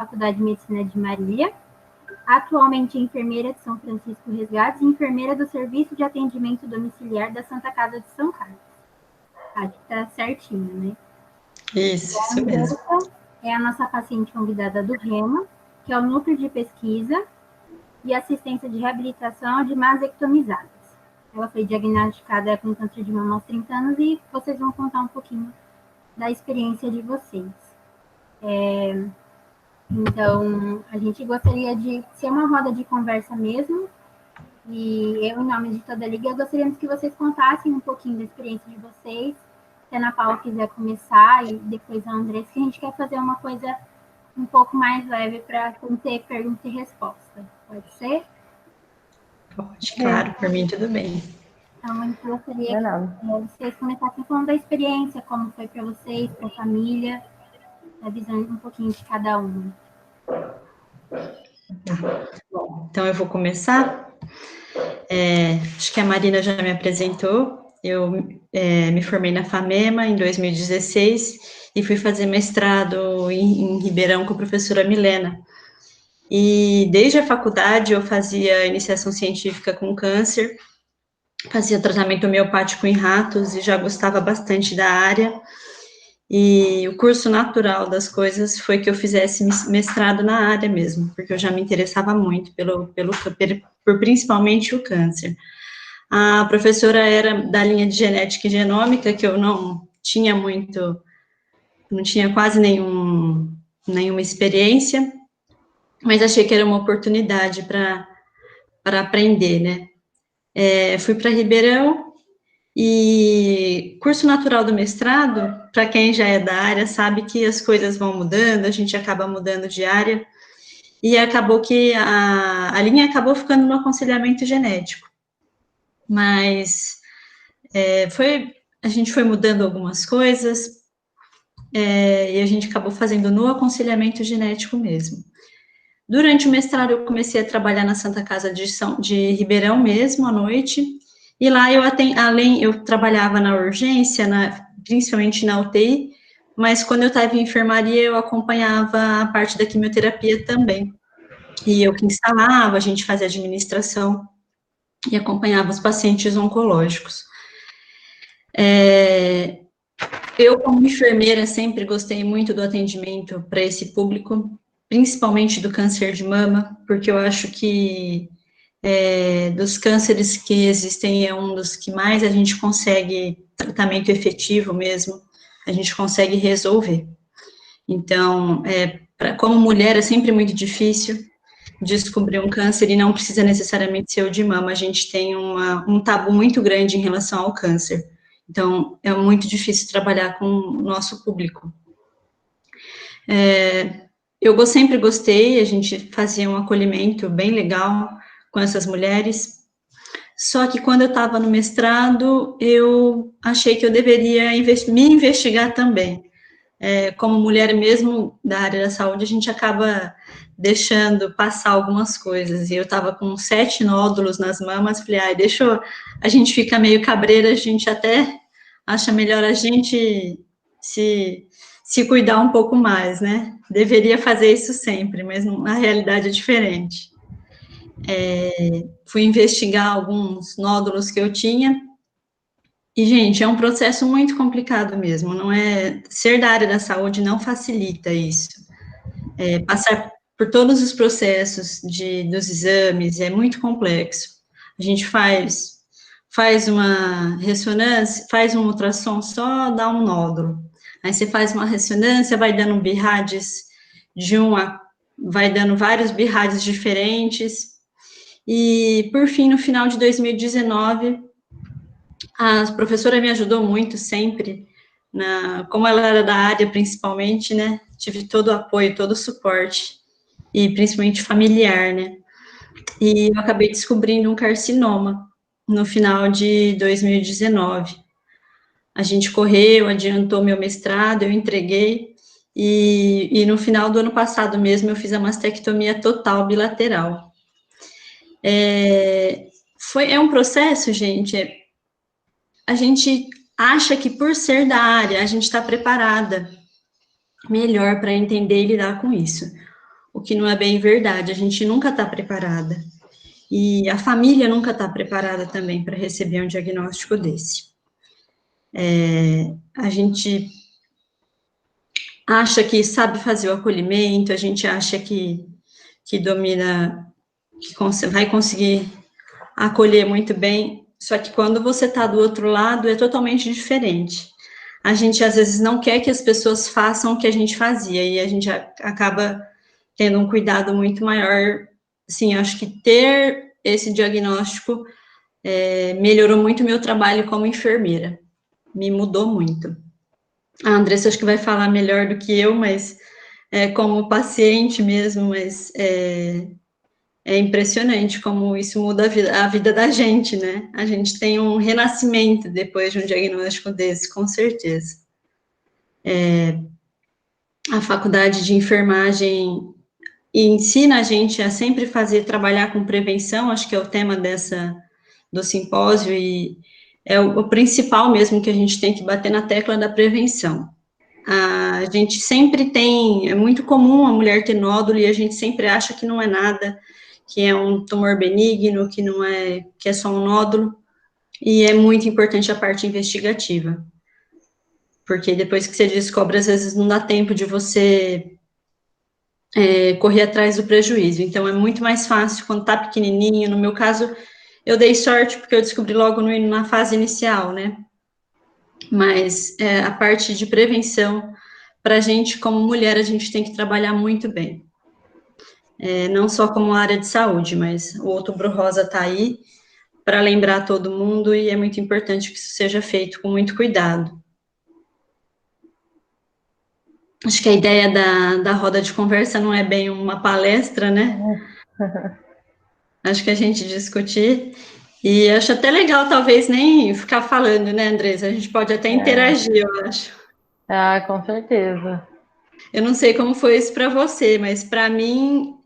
Faculdade de Medicina de Marília. Atualmente enfermeira de São Francisco Resgates e enfermeira do Serviço de Atendimento Domiciliar da Santa Casa de São Carlos. Acho que tá certinho, né? Isso mesmo. É a nossa paciente convidada do REMA, que é o Núcleo de Pesquisa e Assistência de Reabilitação de Mastectomizadas. Ela foi diagnosticada com câncer de mama aos 30 anos e vocês vão contar um pouquinho da experiência de vocês. Então, a gente gostaria de ser uma roda de conversa mesmo, e eu, em nome de toda a Liga, gostaríamos que vocês contassem um pouquinho da experiência de vocês, se a Ana Paula quiser começar, e depois a Andressa, que a gente quer fazer uma coisa um pouco mais leve para ter pergunta e resposta. Pode ser? Pode, claro, por mim tudo bem. Então, eu gostaria que vocês começassem falando da experiência, como foi para vocês, para a família, avisando um pouquinho de cada um. Bom, então eu vou começar. Acho que a Marina já me apresentou. Eu me formei na FAMEMA em 2016 e fui fazer mestrado em Ribeirão com a professora Milena. E desde a faculdade eu fazia iniciação científica com câncer, fazia tratamento homeopático em ratos e já gostava bastante da área. E o curso natural das coisas foi que eu fizesse mestrado na área mesmo, porque eu já me interessava muito por principalmente o câncer. A professora era da linha de genética e genômica, que eu não tinha quase nenhuma experiência, mas achei que era uma oportunidade para aprender, né? Fui para Ribeirão, e curso natural do mestrado, para quem já é da área, sabe que as coisas vão mudando, a gente acaba mudando de área, e acabou que a linha acabou ficando no aconselhamento genético. Mas a gente foi mudando algumas coisas, e a gente acabou fazendo no aconselhamento genético mesmo. Durante o mestrado, eu comecei a trabalhar na Santa Casa de Ribeirão mesmo, à noite, e lá eu trabalhava na urgência, principalmente na UTI, mas quando eu estava em enfermaria, eu acompanhava a parte da quimioterapia também. E eu que instalava, a gente fazia administração e acompanhava os pacientes oncológicos. Eu, como enfermeira, sempre gostei muito do atendimento para esse público, principalmente do câncer de mama, porque eu acho que dos cânceres que existem é um dos que mais a gente consegue tratamento efetivo mesmo, a gente consegue resolver. Então, como mulher é sempre muito difícil descobrir um câncer e não precisa necessariamente ser o de mama, a gente tem um tabu muito grande em relação ao câncer. Então, é muito difícil trabalhar com o nosso público. Eu sempre gostei, a gente fazia um acolhimento bem legal com essas mulheres, só que quando eu estava no mestrado, eu achei que eu deveria me investigar também. Como mulher mesmo da área da saúde, a gente acaba deixando passar algumas coisas, e eu estava com 7 nódulos nas mamas, falei, a gente fica meio cabreira, a gente até acha melhor a gente se cuidar um pouco mais, né? Deveria fazer isso sempre, mas na realidade é diferente. Fui investigar alguns nódulos que eu tinha, e, gente, é um processo muito complicado mesmo, ser da área da saúde não facilita isso. Passar por todos os processos dos exames é muito complexo. A gente faz uma ressonância, faz um ultrassom, só dá um nódulo. Aí você faz uma ressonância, vai dando BIRADs vai dando vários BIRADs diferentes, e, por fim, no final de 2019, a professora me ajudou muito sempre, como ela era da área principalmente, né, tive todo o apoio, todo o suporte, e principalmente familiar, né, e eu acabei descobrindo um carcinoma no final de 2019. A gente correu, adiantou meu mestrado, eu entreguei, e no final do ano passado mesmo eu fiz a mastectomia total bilateral. É um processo, gente, a gente acha que por ser da área, a gente está preparada melhor para entender e lidar com isso. o que não é bem verdade. A gente nunca está preparada. E a família nunca está preparada também para receber um diagnóstico desse. A gente acha que sabe fazer o acolhimento, a gente acha que domina, que vai conseguir acolher muito bem, só que quando você está do outro lado é totalmente diferente. A gente às vezes não quer que as pessoas façam o que a gente fazia, e a gente acaba tendo um cuidado muito maior. Assim, acho que ter esse diagnóstico melhorou muito o meu trabalho como enfermeira, me mudou muito. A Andressa acho que vai falar melhor do que eu, mas como paciente mesmo, mas é impressionante como isso muda a vida da gente, né? A gente tem um renascimento depois de um diagnóstico desse, com certeza. A faculdade de enfermagem ensina a gente a sempre trabalhar com prevenção, acho que é o tema do simpósio, e é o principal mesmo que a gente tem que bater na tecla da prevenção. A gente sempre é muito comum a mulher ter nódulo e a gente sempre acha que não é nada, que é um tumor benigno, que é só um nódulo, e é muito importante a parte investigativa, porque depois que você descobre, às vezes não dá tempo de você correr atrás do prejuízo, então é muito mais fácil quando tá pequenininho. No meu caso, eu dei sorte porque eu descobri logo na fase inicial, né, mas a parte de prevenção, para a gente, como mulher, a gente tem que trabalhar muito bem. Não só como área de saúde, mas o Outubro Rosa está aí para lembrar todo mundo, e é muito importante que isso seja feito com muito cuidado. Acho que a ideia da roda de conversa não é bem uma palestra, né? Acho que a gente discutir, e acho até legal, talvez, nem ficar falando, né, Andressa? A gente pode até interagir, eu acho. Ah, com certeza. Eu não sei como foi isso para você, mas para mim,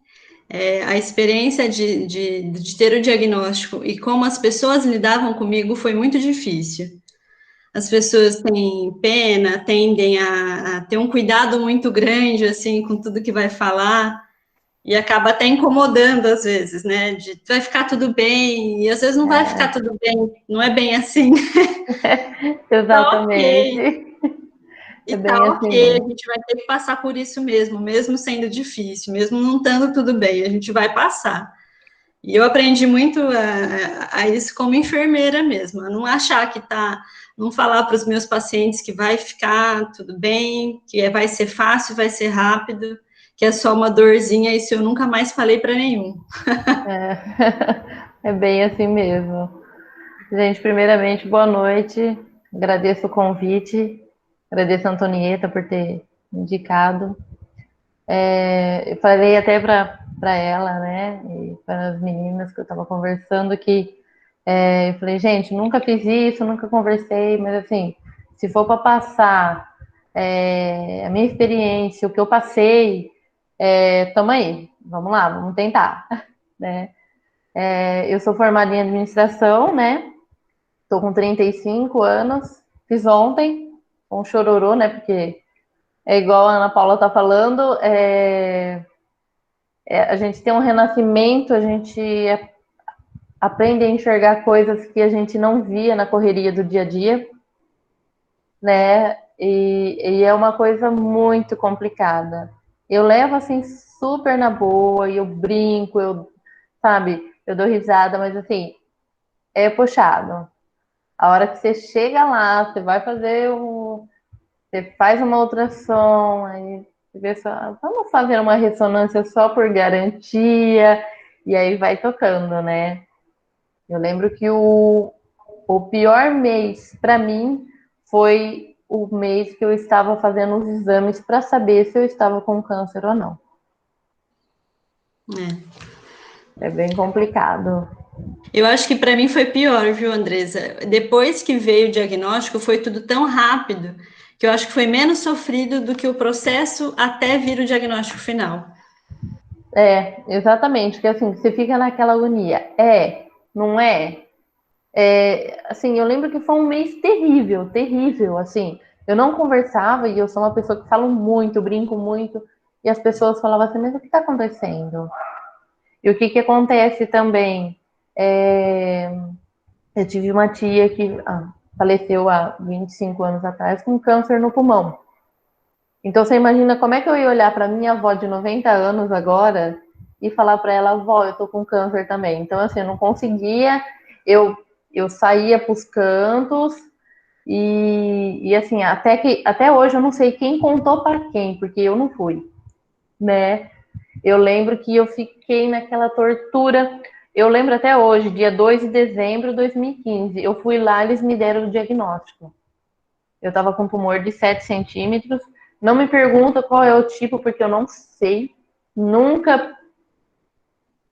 a experiência de ter o diagnóstico e como as pessoas lidavam comigo foi muito difícil. As pessoas têm pena, tendem a ter um cuidado muito grande, assim, com tudo que vai falar, e acaba até incomodando às vezes, né? Vai ficar tudo bem, e às vezes não vai ficar tudo bem, não é bem assim. Exatamente. Tá ok. E É tá bem assim ok, a mesmo. gente vai ter que passar por isso mesmo sendo difícil, mesmo não estando tudo bem, a gente vai passar. E eu aprendi muito a isso como enfermeira mesmo, a não achar que não falar para os meus pacientes que vai ficar tudo bem, que vai ser fácil, vai ser rápido, que é só uma dorzinha, isso eu nunca mais falei para nenhum. É bem assim mesmo. Gente, primeiramente, boa noite. Agradeço o convite. Agradeço a Antonieta por ter indicado. Eu falei até para ela, né, e para as meninas que eu estava conversando, que eu falei, gente, nunca fiz isso, nunca conversei, mas assim, se for para passar a minha experiência, o que eu passei, tamo aí, vamos lá, vamos tentar, né? Eu sou formada em administração, né? Tô com 35 anos, fiz ontem, um chororô, né? Porque é igual a Ana Paula tá falando, a gente tem um renascimento, a gente aprende a enxergar coisas que a gente não via na correria do dia a dia, né? E é uma coisa muito complicada. Eu levo assim super na boa, e eu brinco, sabe, eu dou risada, mas assim, é puxado. A hora que você chega lá, você vai fazer você faz uma ultrassom, aí você vê só, vamos fazer uma ressonância só por garantia, e aí vai tocando, né? Eu lembro que o pior mês para mim foi o mês que eu estava fazendo os exames para saber se eu estava com câncer ou não. É bem complicado. Eu acho que para mim foi pior, viu, Andresa? Depois que veio o diagnóstico, foi tudo tão rápido que eu acho que foi menos sofrido do que o processo até vir o diagnóstico final. Exatamente, porque assim, você fica naquela agonia. Não é? Assim, eu lembro que foi um mês terrível, terrível, assim. Eu não conversava, e eu sou uma pessoa que falo muito, brinco muito, E as pessoas falavam assim, mas o que está acontecendo? E o que acontece também? Eu tive uma tia que faleceu há 25 anos atrás com câncer no pulmão. Então você imagina como é que eu ia olhar para minha avó de 90 anos agora e falar para ela, avó, eu tô com câncer também. Então assim, eu não conseguia, eu saía para os cantos e assim, até hoje eu não sei quem contou para quem, porque eu não fui, né? Eu lembro que eu fiquei naquela tortura. Eu lembro até hoje, dia 2 de dezembro de 2015. Eu fui lá, eles me deram o diagnóstico. Eu estava com um tumor de 7 centímetros. Não me pergunta qual é o tipo, porque eu não sei. Nunca.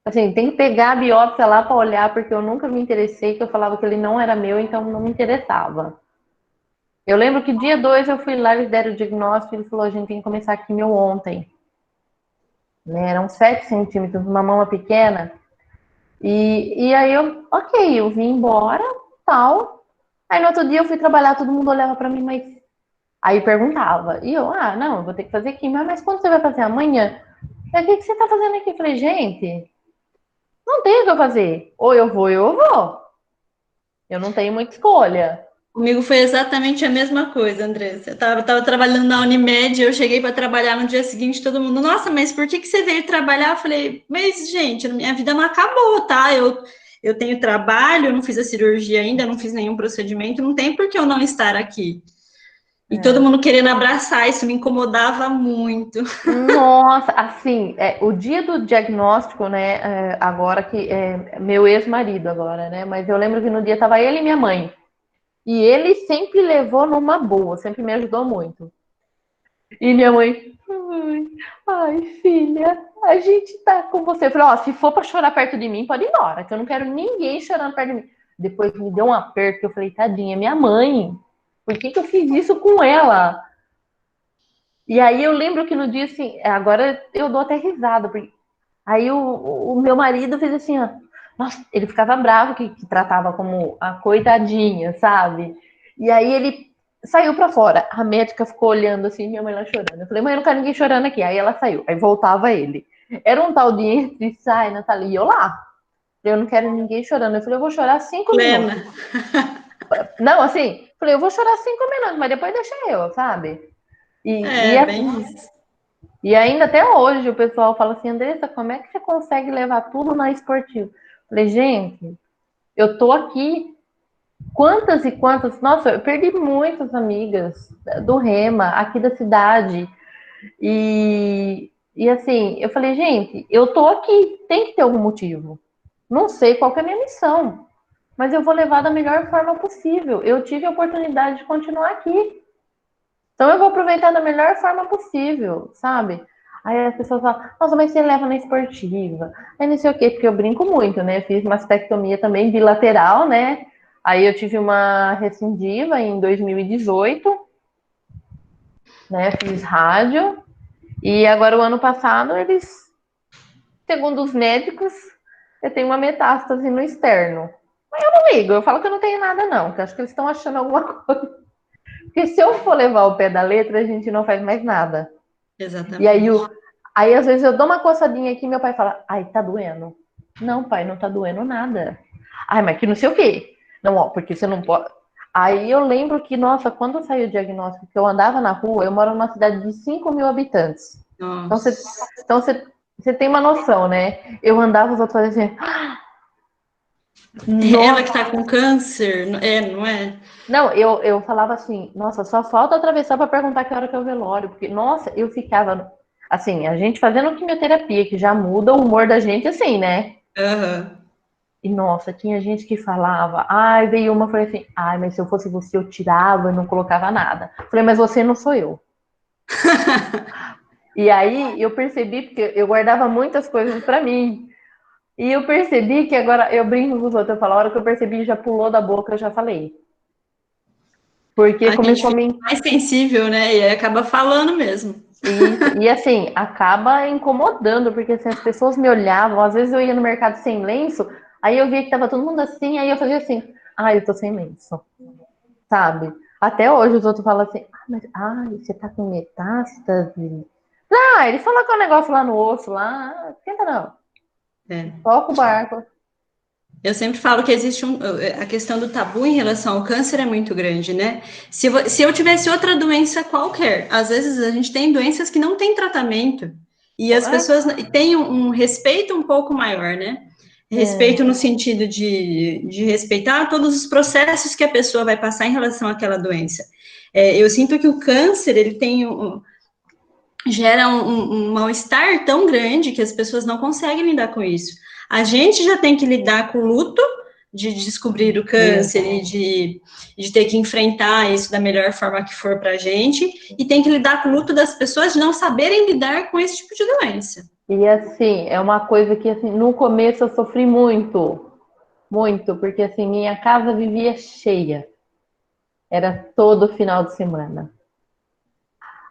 Assim, tem que pegar a biópsia lá para olhar, porque eu nunca me interessei, que eu falava que ele não era meu, então não me interessava. Eu lembro que dia 2 eu fui lá, eles deram o diagnóstico, e ele falou, a gente tem que começar aqui meu ontem. Né? Eram 7 centímetros, uma mama pequena. E aí eu vim embora, tal. Aí no outro dia eu fui trabalhar, todo mundo olhava para mim, mas aí perguntava. E não, eu vou ter que fazer química, mas quando você vai fazer amanhã? O que você tá fazendo aqui? Eu falei, gente, não tem o que eu fazer. Ou eu vou, ou eu vou. Eu não tenho muita escolha. Comigo foi exatamente a mesma coisa, Andressa. Eu tava trabalhando na Unimed, eu cheguei para trabalhar no dia seguinte, todo mundo, nossa, mas por que você veio trabalhar? Eu falei, mas, gente, minha vida não acabou, tá? Eu tenho trabalho, eu não fiz a cirurgia ainda, não fiz nenhum procedimento, não tem por que eu não estar aqui. E todo mundo querendo abraçar, isso me incomodava muito. Nossa, assim, o dia do diagnóstico, né? Agora que é meu ex-marido agora, né? Mas eu lembro que no dia tava ele e minha mãe. E ele sempre levou numa boa, sempre me ajudou muito. E minha mãe, ai, filha, a gente tá com você. Eu falei, se for pra chorar perto de mim, pode ir embora, que eu não quero ninguém chorando perto de mim. Depois me deu um aperto, que eu falei, tadinha, minha mãe, por que eu fiz isso com ela? E aí eu lembro que no dia assim, agora eu dou até risada, porque aí o meu marido fez assim, nossa, ele ficava bravo que tratava como a coitadinha, sabe? E aí ele saiu pra fora. A médica ficou olhando assim, minha mãe lá chorando. Eu falei, mãe, eu não quero ninguém chorando aqui. Aí ela saiu, aí voltava ele. Era um tal de entre e sai, Nathalie, e eu lá. Eu não quero ninguém chorando. Eu falei, eu vou chorar 5 minutos. Plena. Não, assim, falei, eu vou chorar 5 minutos, mas depois deixa eu, sabe? E, e, É, bem isso. e ainda até hoje o pessoal fala assim, Andressa, como é que você consegue levar tudo na esportiva? Falei, gente, eu tô aqui. Quantas e quantas. Nossa, eu perdi muitas amigas do Rema, aqui da cidade. E assim, eu falei, gente, eu tô aqui, tem que ter algum motivo. Não sei qual que é a minha missão, mas eu vou levar da melhor forma possível. Eu tive a oportunidade de continuar aqui. Então eu vou aproveitar da melhor forma possível, sabe? Aí as pessoas falam, nossa, mas você leva na esportiva. Aí não sei o quê, porque eu brinco muito, né? Fiz mastectomia também bilateral, né? Aí eu tive uma recidiva em 2018, né? Fiz rádio. E agora o ano passado, segundo os médicos, eu tenho uma metástase no externo. Mas eu não ligo, eu falo que eu não tenho nada, não, porque acho que eles estão achando alguma coisa. Porque se eu for levar o pé da letra, a gente não faz mais nada. E aí, Exatamente. aí às vezes eu dou uma coçadinha aqui e meu pai fala, ai, tá doendo. Não, pai, não tá doendo nada. Ai, mas que não sei o quê. Não, porque você não pode. Aí eu lembro que, nossa, quando saiu o diagnóstico, que eu andava na rua, eu moro numa cidade de 5 mil habitantes. Então Nossa. você tem uma noção, né? Eu andava, os outros faziam assim, Ela que nossa. tá com câncer, não é? Não, eu falava assim, nossa, só falta atravessar para perguntar que hora que é o velório, porque, nossa, eu ficava, assim, a gente fazendo quimioterapia, que já muda o humor da gente, assim, né? Aham. E, nossa, tinha gente que falava, ai, veio uma, falei assim, ai, mas se eu fosse você, eu tirava e não colocava nada. Falei, mas você não sou eu. E aí eu percebi, porque eu guardava muitas coisas para mim, e eu percebi que agora, eu brinco com os outros, eu falo, a hora que eu percebi, já pulou da boca, eu já falei. Porque A gente começou a fica me. mais sensível, né? E aí acaba falando mesmo. Isso. E assim, acaba incomodando, porque assim, as pessoas me olhavam, às vezes eu ia no mercado sem lenço, aí eu via que tava todo mundo assim, aí eu fazia assim, eu tô sem lenço, sabe? Até hoje os outros falam assim, mas você tá com metástase? Ah, ele falou que é um negócio lá no osso, lá, esquenta não. Toca o barco. Eu sempre falo que existe a questão do tabu em relação ao câncer é muito grande, né? Se eu tivesse outra doença qualquer, às vezes a gente tem doenças que não têm tratamento e as pessoas têm um respeito um pouco maior, né? Respeito no sentido de respeitar todos os processos que a pessoa vai passar em relação àquela doença. Eu sinto que o câncer, ele tem gera um mal-estar tão grande que as pessoas não conseguem lidar com isso. A gente já tem que lidar com o luto de descobrir o câncer e de ter que enfrentar isso da melhor forma que for para a gente, e tem que lidar com o luto das pessoas de não saberem lidar com esse tipo de doença. E assim, é uma coisa que assim, no começo eu sofri muito, muito, porque assim, minha casa vivia cheia. Era todo final de semana.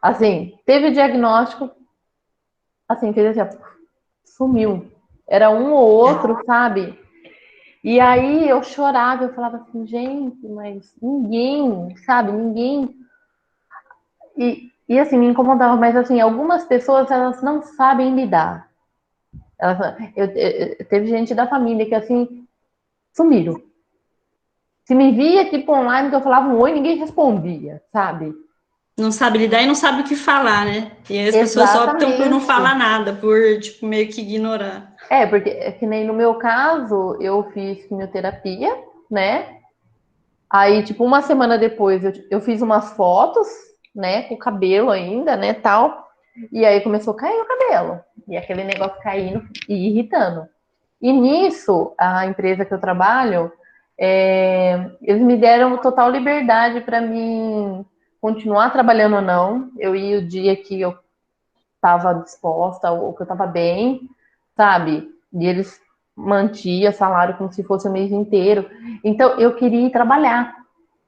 Assim, teve diagnóstico, assim, fez assim, sumiu. Era um ou outro, sabe? E aí eu chorava, eu falava assim, gente, mas ninguém, sabe? Ninguém. E assim, me incomodava, mas assim, algumas pessoas, elas não sabem lidar. Teve gente da família que assim, sumiram. Se me via, tipo, online, que eu falava um oi, ninguém respondia, sabe? Não sabe lidar e não sabe o que falar, né? E aí as pessoas optam por não Exatamente. falar nada, por, tipo, meio que ignorar. Porque é que nem no meu caso, eu fiz quimioterapia, né? Aí, tipo, uma semana depois, eu fiz umas fotos, né, com o cabelo ainda, né, tal. E aí começou a cair o cabelo. E aquele negócio caindo e irritando. E nisso, a empresa que eu trabalho, eles me deram total liberdade para mim continuar trabalhando ou não. Eu ia o dia que eu estava disposta ou que eu estava bem, sabe? E eles mantiam salário como se fosse o mês inteiro. Então, eu queria ir trabalhar.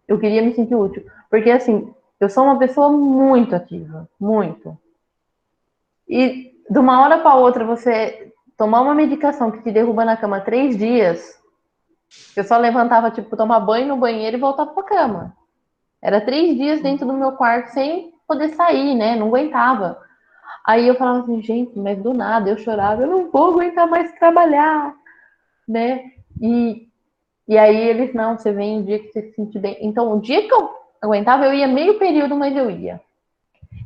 Eu queria me sentir útil. Porque, assim, eu sou uma pessoa muito ativa. Muito. E de uma hora para outra, você tomar uma medicação que te derruba na cama 3 dias, eu só levantava, tipo, tomar banho no banheiro e voltava para cama. Era 3 dias dentro do meu quarto sem poder sair, né? Não aguentava. Aí eu falava assim, gente, mas do nada eu chorava, eu não vou aguentar mais trabalhar, né? E aí eles, não, você vem o dia que você se sentir bem. Então, o dia que eu aguentava, eu ia meio período, mas eu ia.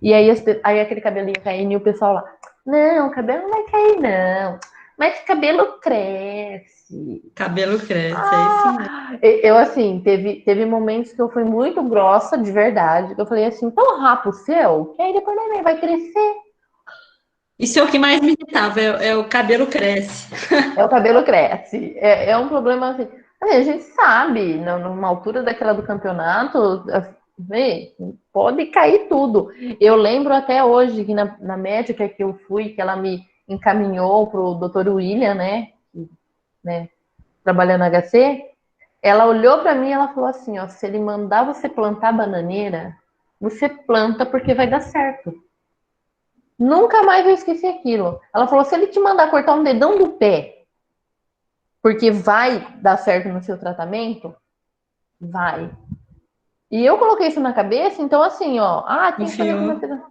E aí aquele cabelo ia caindo e o pessoal lá, não, o cabelo não vai cair, não. Mas cabelo cresce. Cabelo cresce, é isso mesmo. Eu, assim, teve momentos que eu fui muito grossa, de verdade. Que eu falei assim, tão rápido o seu, que aí depois vai crescer. Isso é o que mais me irritava, é o cabelo cresce. O cabelo cresce. É um problema assim. A gente sabe, numa altura daquela do campeonato, pode cair tudo. Eu lembro até hoje que na médica que eu fui, que ela me encaminhou para o Dr. William, né, trabalhando na HC, ela olhou para mim e ela falou assim, ó, se ele mandar você plantar bananeira, você planta porque vai dar certo. Nunca mais eu esqueci aquilo. Ela falou, se ele te mandar cortar um dedão do pé, porque vai dar certo no seu tratamento, vai. E eu coloquei isso na cabeça, então assim, ó, tem que fazer quimioterapia.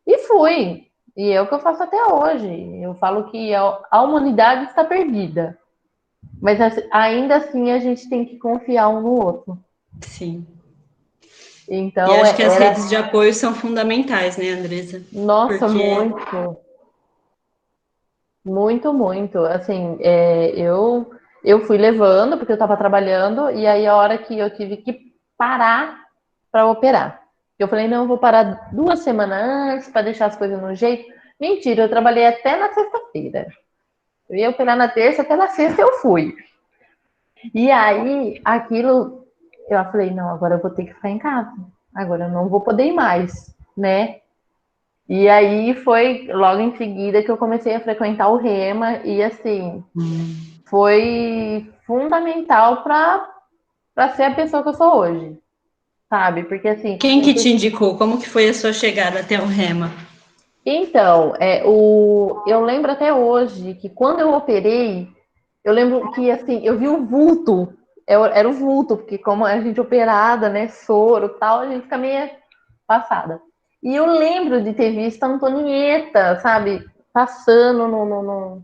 E fui. E é o que eu faço até hoje. Eu falo que a humanidade está perdida. Mas ainda assim a gente tem que confiar um no outro. Sim. Então, E acho que as redes de apoio são fundamentais, né, Andressa? Nossa, Porque muito. Muito, muito. Assim, eu fui levando, porque eu estava trabalhando, e aí a hora que eu tive que parar para operar. Eu falei, não, eu vou parar 2 semanas antes para deixar as coisas no jeito. Mentira, eu trabalhei até na sexta-feira. Eu ia operar na terça, até na sexta eu fui. E aí, aquilo, eu falei, não, agora eu vou ter que ficar em casa. Agora eu não vou poder ir mais, né? E aí foi logo em seguida que eu comecei a frequentar o Rema e assim, foi fundamental para ser a pessoa que eu sou hoje, sabe? Porque assim, quem que te indicou? Como que foi a sua chegada até o Rema? então, eu lembro até hoje que quando eu operei, eu lembro que assim, eu vi o vulto, era o vulto, porque como a gente operada, né, soro, tal, a gente fica meio passada. E eu lembro de ter visto a Antonieta, sabe, passando no...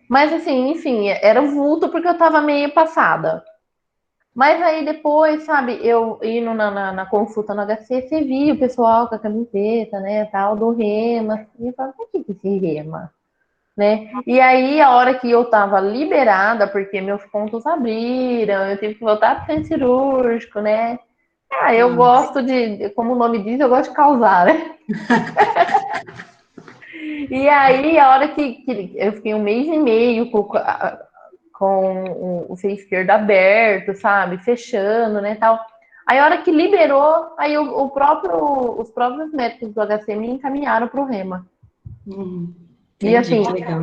Mas assim, enfim, era vulto porque eu tava meio passada. Mas aí depois, sabe, eu indo na consulta no HC, você via o pessoal com a camiseta, né, tal, do Rema. E eu falava, o que é esse Rema? Né? E aí, a hora que eu tava liberada, porque meus pontos abriram, eu tive que voltar para o centro cirúrgico, né? Ah, eu gosto como o nome diz, eu gosto de causar, né? E aí, a hora que eu fiquei um mês e meio com o seio esquerdo aberto, sabe? Fechando, né, tal. Aí, a hora que liberou, aí os próprios médicos do HC me encaminharam para o Rema. E Entendi, assim, que legal.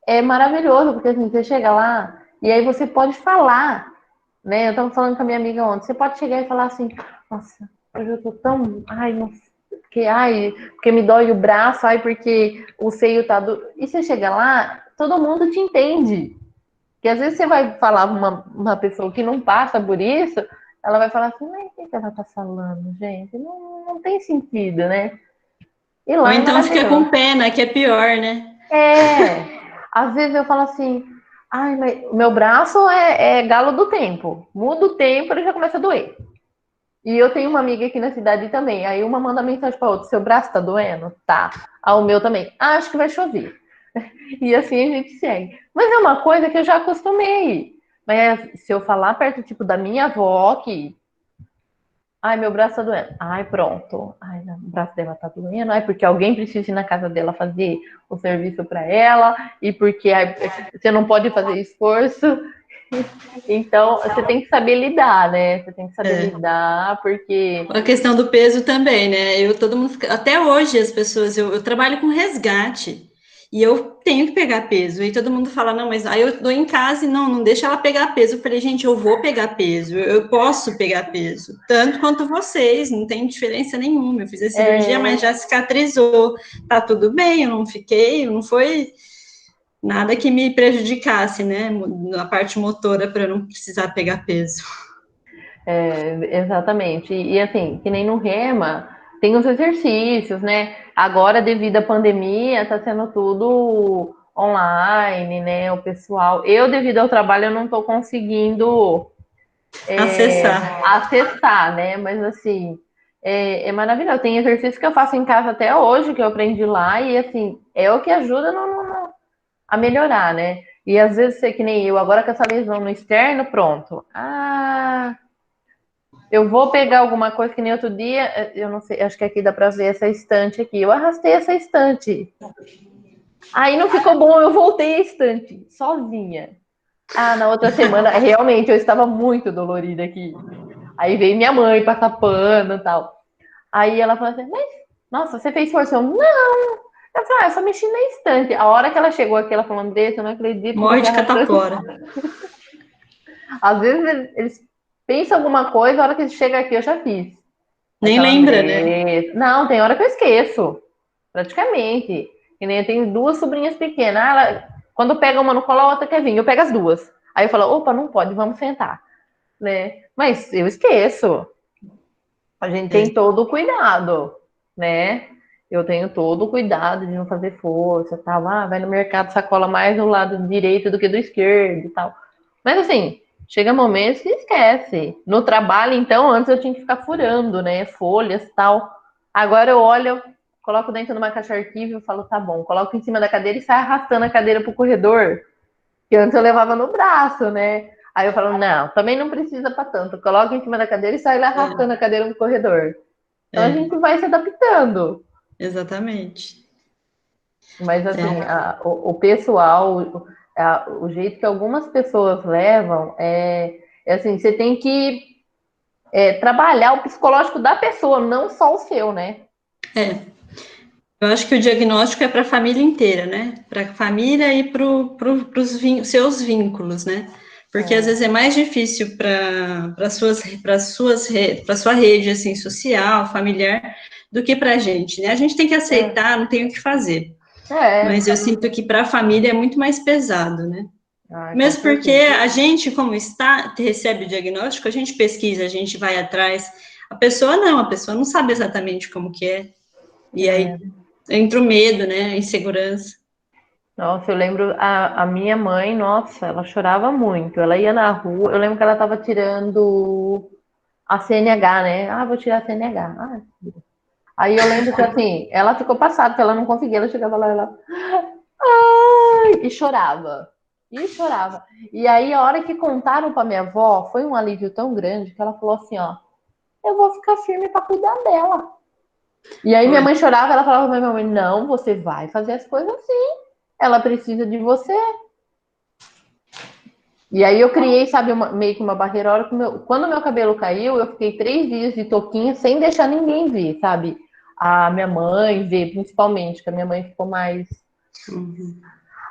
é maravilhoso, porque assim, você chega lá e aí você pode falar, né? Eu tava falando com a minha amiga ontem, você pode chegar e falar assim, nossa, hoje eu tô tão, porque me dói o braço, porque o seio tá E você chega lá, todo mundo te entende. Porque às vezes você vai falar pra uma pessoa que não passa por isso, ela vai falar assim, mas o que ela tá falando, gente? Não tem sentido, né? E Ou lá é então fica com maravilhoso. pena, que é pior, né? Às vezes eu falo assim, mas o meu braço é galo do tempo. Muda o tempo, ele já começa a doer. E eu tenho uma amiga aqui na cidade também. Aí uma manda mensagem para outra: seu braço tá doendo? Tá. O meu também. Acho que vai chover. E assim a gente segue. Mas é uma coisa que eu já acostumei. Mas se eu falar perto, tipo, da minha avó, que meu braço tá doendo. Pronto. O braço dela tá doendo. Porque alguém precisa ir na casa dela fazer o serviço para ela. E porque você não pode fazer esforço. Então, você tem que saber lidar, né? Você tem que saber lidar, porque... A questão do peso também, né? Até hoje as pessoas, eu trabalho com resgate. E eu tenho que pegar peso. E todo mundo fala, não, mas aí eu dou em casa e não deixa ela pegar peso. Eu falei, gente, eu vou pegar peso, eu posso pegar peso, tanto quanto vocês, não tem diferença nenhuma. Eu fiz a cirurgia, mas já cicatrizou. Tá tudo bem, não foi nada que me prejudicasse, né? Na parte motora, para eu não precisar pegar peso. Exatamente. E assim, que nem no Rema, tem os exercícios, né? Agora, devido à pandemia, tá sendo tudo online, né? O pessoal... Eu, devido ao trabalho, eu não tô conseguindo acessar, né? Mas assim, é maravilhoso. Tem exercício que eu faço em casa até hoje, que eu aprendi lá, e assim, é o que ajuda a melhorar, né? E às vezes, você que nem eu, agora com essa lesão no externo, pronto. Eu vou pegar alguma coisa que nem outro dia, eu não sei, acho que aqui dá pra ver essa estante aqui. Eu arrastei essa estante. Aí não ficou bom, eu voltei a estante, sozinha. Na outra semana, realmente, eu estava muito dolorida aqui. Aí veio minha mãe passar pano e tal. Aí ela falou assim, mas, nossa, você fez força? Não. Eu falei, eu só mexi na estante. A hora que ela chegou aqui, ela falou, Andressa, eu não acredito. Morre de catapora. Às vezes eles pensam alguma coisa, a hora que chega aqui eu já fiz. Nem lembra, né? Não, tem hora que eu esqueço, praticamente. E nem eu tenho duas sobrinhas pequenas. Quando pega uma no colo, a outra quer vir. Eu pego as duas. Aí eu falo, opa, não pode, vamos sentar. Né? Mas eu esqueço. A gente tem todo o cuidado, né? Eu tenho todo o cuidado de não fazer força, tal. Vai no mercado, sacola mais do lado direito do que do esquerdo e tal. Mas assim, chega momentos que esquece. No trabalho, então, antes eu tinha que ficar furando, né? Folhas e tal. Agora eu olho, coloco dentro de uma caixa arquivo e falo, tá bom, coloco em cima da cadeira e saio arrastando a cadeira pro corredor. Que antes eu levava no braço, né? Aí eu falo, não, também não precisa para tanto. Coloca em cima da cadeira e sai lá arrastando a cadeira no corredor. Então a gente vai se adaptando. Exatamente. Mas assim, o pessoal, o jeito que algumas pessoas levam é assim, você tem que trabalhar o psicológico da pessoa, não só o seu, né? Eu acho que o diagnóstico é para a família inteira, né? Para a família e para os seus vínculos, né? Porque às vezes é mais difícil para sua rede assim, social, familiar, do que para a gente, né? A gente tem que aceitar, não tem o que fazer. Mas eu sinto que para a família é muito mais pesado, né? Mesmo porque a gente, como recebe o diagnóstico, a gente pesquisa, a gente vai atrás, A pessoa não sabe exatamente como que é. E aí entra o medo, né, a insegurança. Nossa, eu lembro a minha mãe, nossa, ela chorava muito. Ela ia na rua, eu lembro que ela estava tirando a CNH, né? Ah, vou tirar a CNH. Ah, aí eu lembro que assim, ela ficou passada, que ela não conseguia, ela chegava lá, ela. Ai! E chorava. E chorava. E aí, a hora que contaram para minha avó, foi um alívio tão grande que ela falou assim: ó, eu vou ficar firme para cuidar dela. E aí, minha mãe chorava, ela falava pra minha mãe: não, você vai fazer as coisas assim. Ela precisa de você. E aí eu criei, sabe, meio que uma barreira. Quando meu cabelo caiu, eu fiquei 3 dias de touquinha sem deixar ninguém ver, sabe? A minha mãe ver, principalmente, que a minha mãe ficou mais.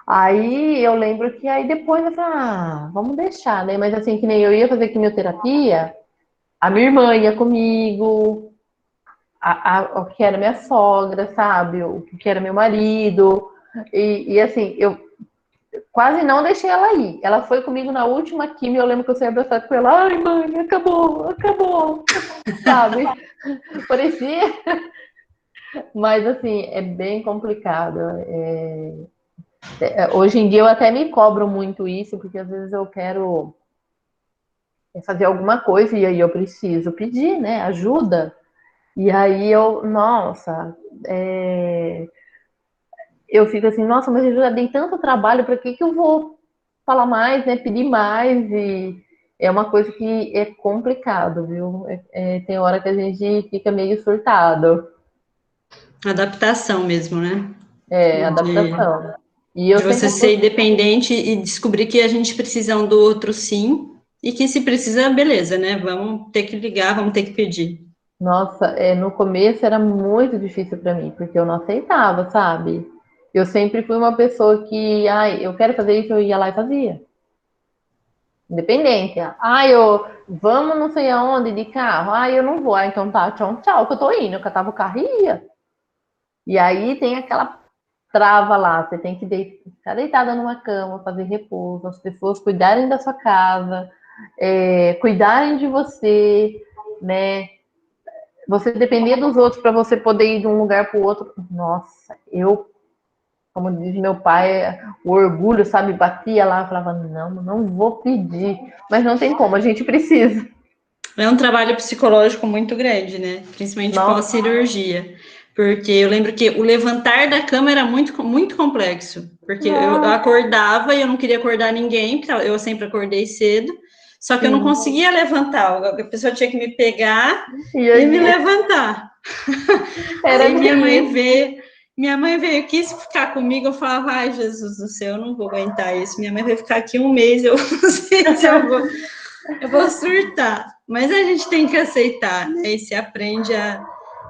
Aí eu lembro que aí depois eu falei, vamos deixar, né? Mas assim, que nem eu ia fazer quimioterapia, a minha irmã ia comigo, o que era minha sogra, sabe? O que era meu marido. E assim, eu quase não deixei ela ir. Ela foi comigo na última quimio, eu lembro que eu saí abraçada com ela. Ai, mãe, acabou, sabe? Parecia. Mas assim, é bem complicado. Hoje em dia eu até me cobro muito isso, porque às vezes eu quero fazer alguma coisa e aí eu preciso pedir, né? Ajuda. E aí eu fico assim, nossa, mas eu já dei tanto trabalho, para que eu vou falar mais, né? Pedir mais, e é uma coisa que é complicado, viu? Tem hora que a gente fica meio surtado. Adaptação mesmo, né? Adaptação. E eu De você sempre. ser independente e descobrir que a gente precisa um do outro, sim, e que se precisa, beleza, né? Vamos ter que ligar, vamos ter que pedir. Nossa, no começo era muito difícil para mim, porque eu não aceitava, sabe? Eu sempre fui uma pessoa que, eu quero fazer isso, eu ia lá e fazia. Independente. Vamos não sei aonde de carro. Eu não vou. Então tá, tchau, tchau, que eu tô indo. Eu catava o carro e ia. E aí tem aquela trava lá, você tem que ficar deitada numa cama, fazer repouso, as pessoas cuidarem da sua casa, cuidarem de você, né? Você depender dos outros para você poder ir de um lugar para o outro. Nossa, como diz meu pai, o orgulho, sabe, batia lá, eu falava, não vou pedir, mas não tem como, a gente precisa. É um trabalho psicológico muito grande, né? Principalmente com a cirurgia. Porque eu lembro que o levantar da cama era muito, muito complexo. Porque eu acordava e eu não queria acordar ninguém, porque eu sempre acordei cedo. Só que eu não conseguia levantar. A pessoa tinha que me pegar e me levantar. Aí minha mãe veio, quis ficar comigo, eu falava, ai, Jesus do céu, eu não vou aguentar isso. Minha mãe vai ficar aqui um mês, eu não sei se eu vou surtar. Mas a gente tem que aceitar, né? E se aprende a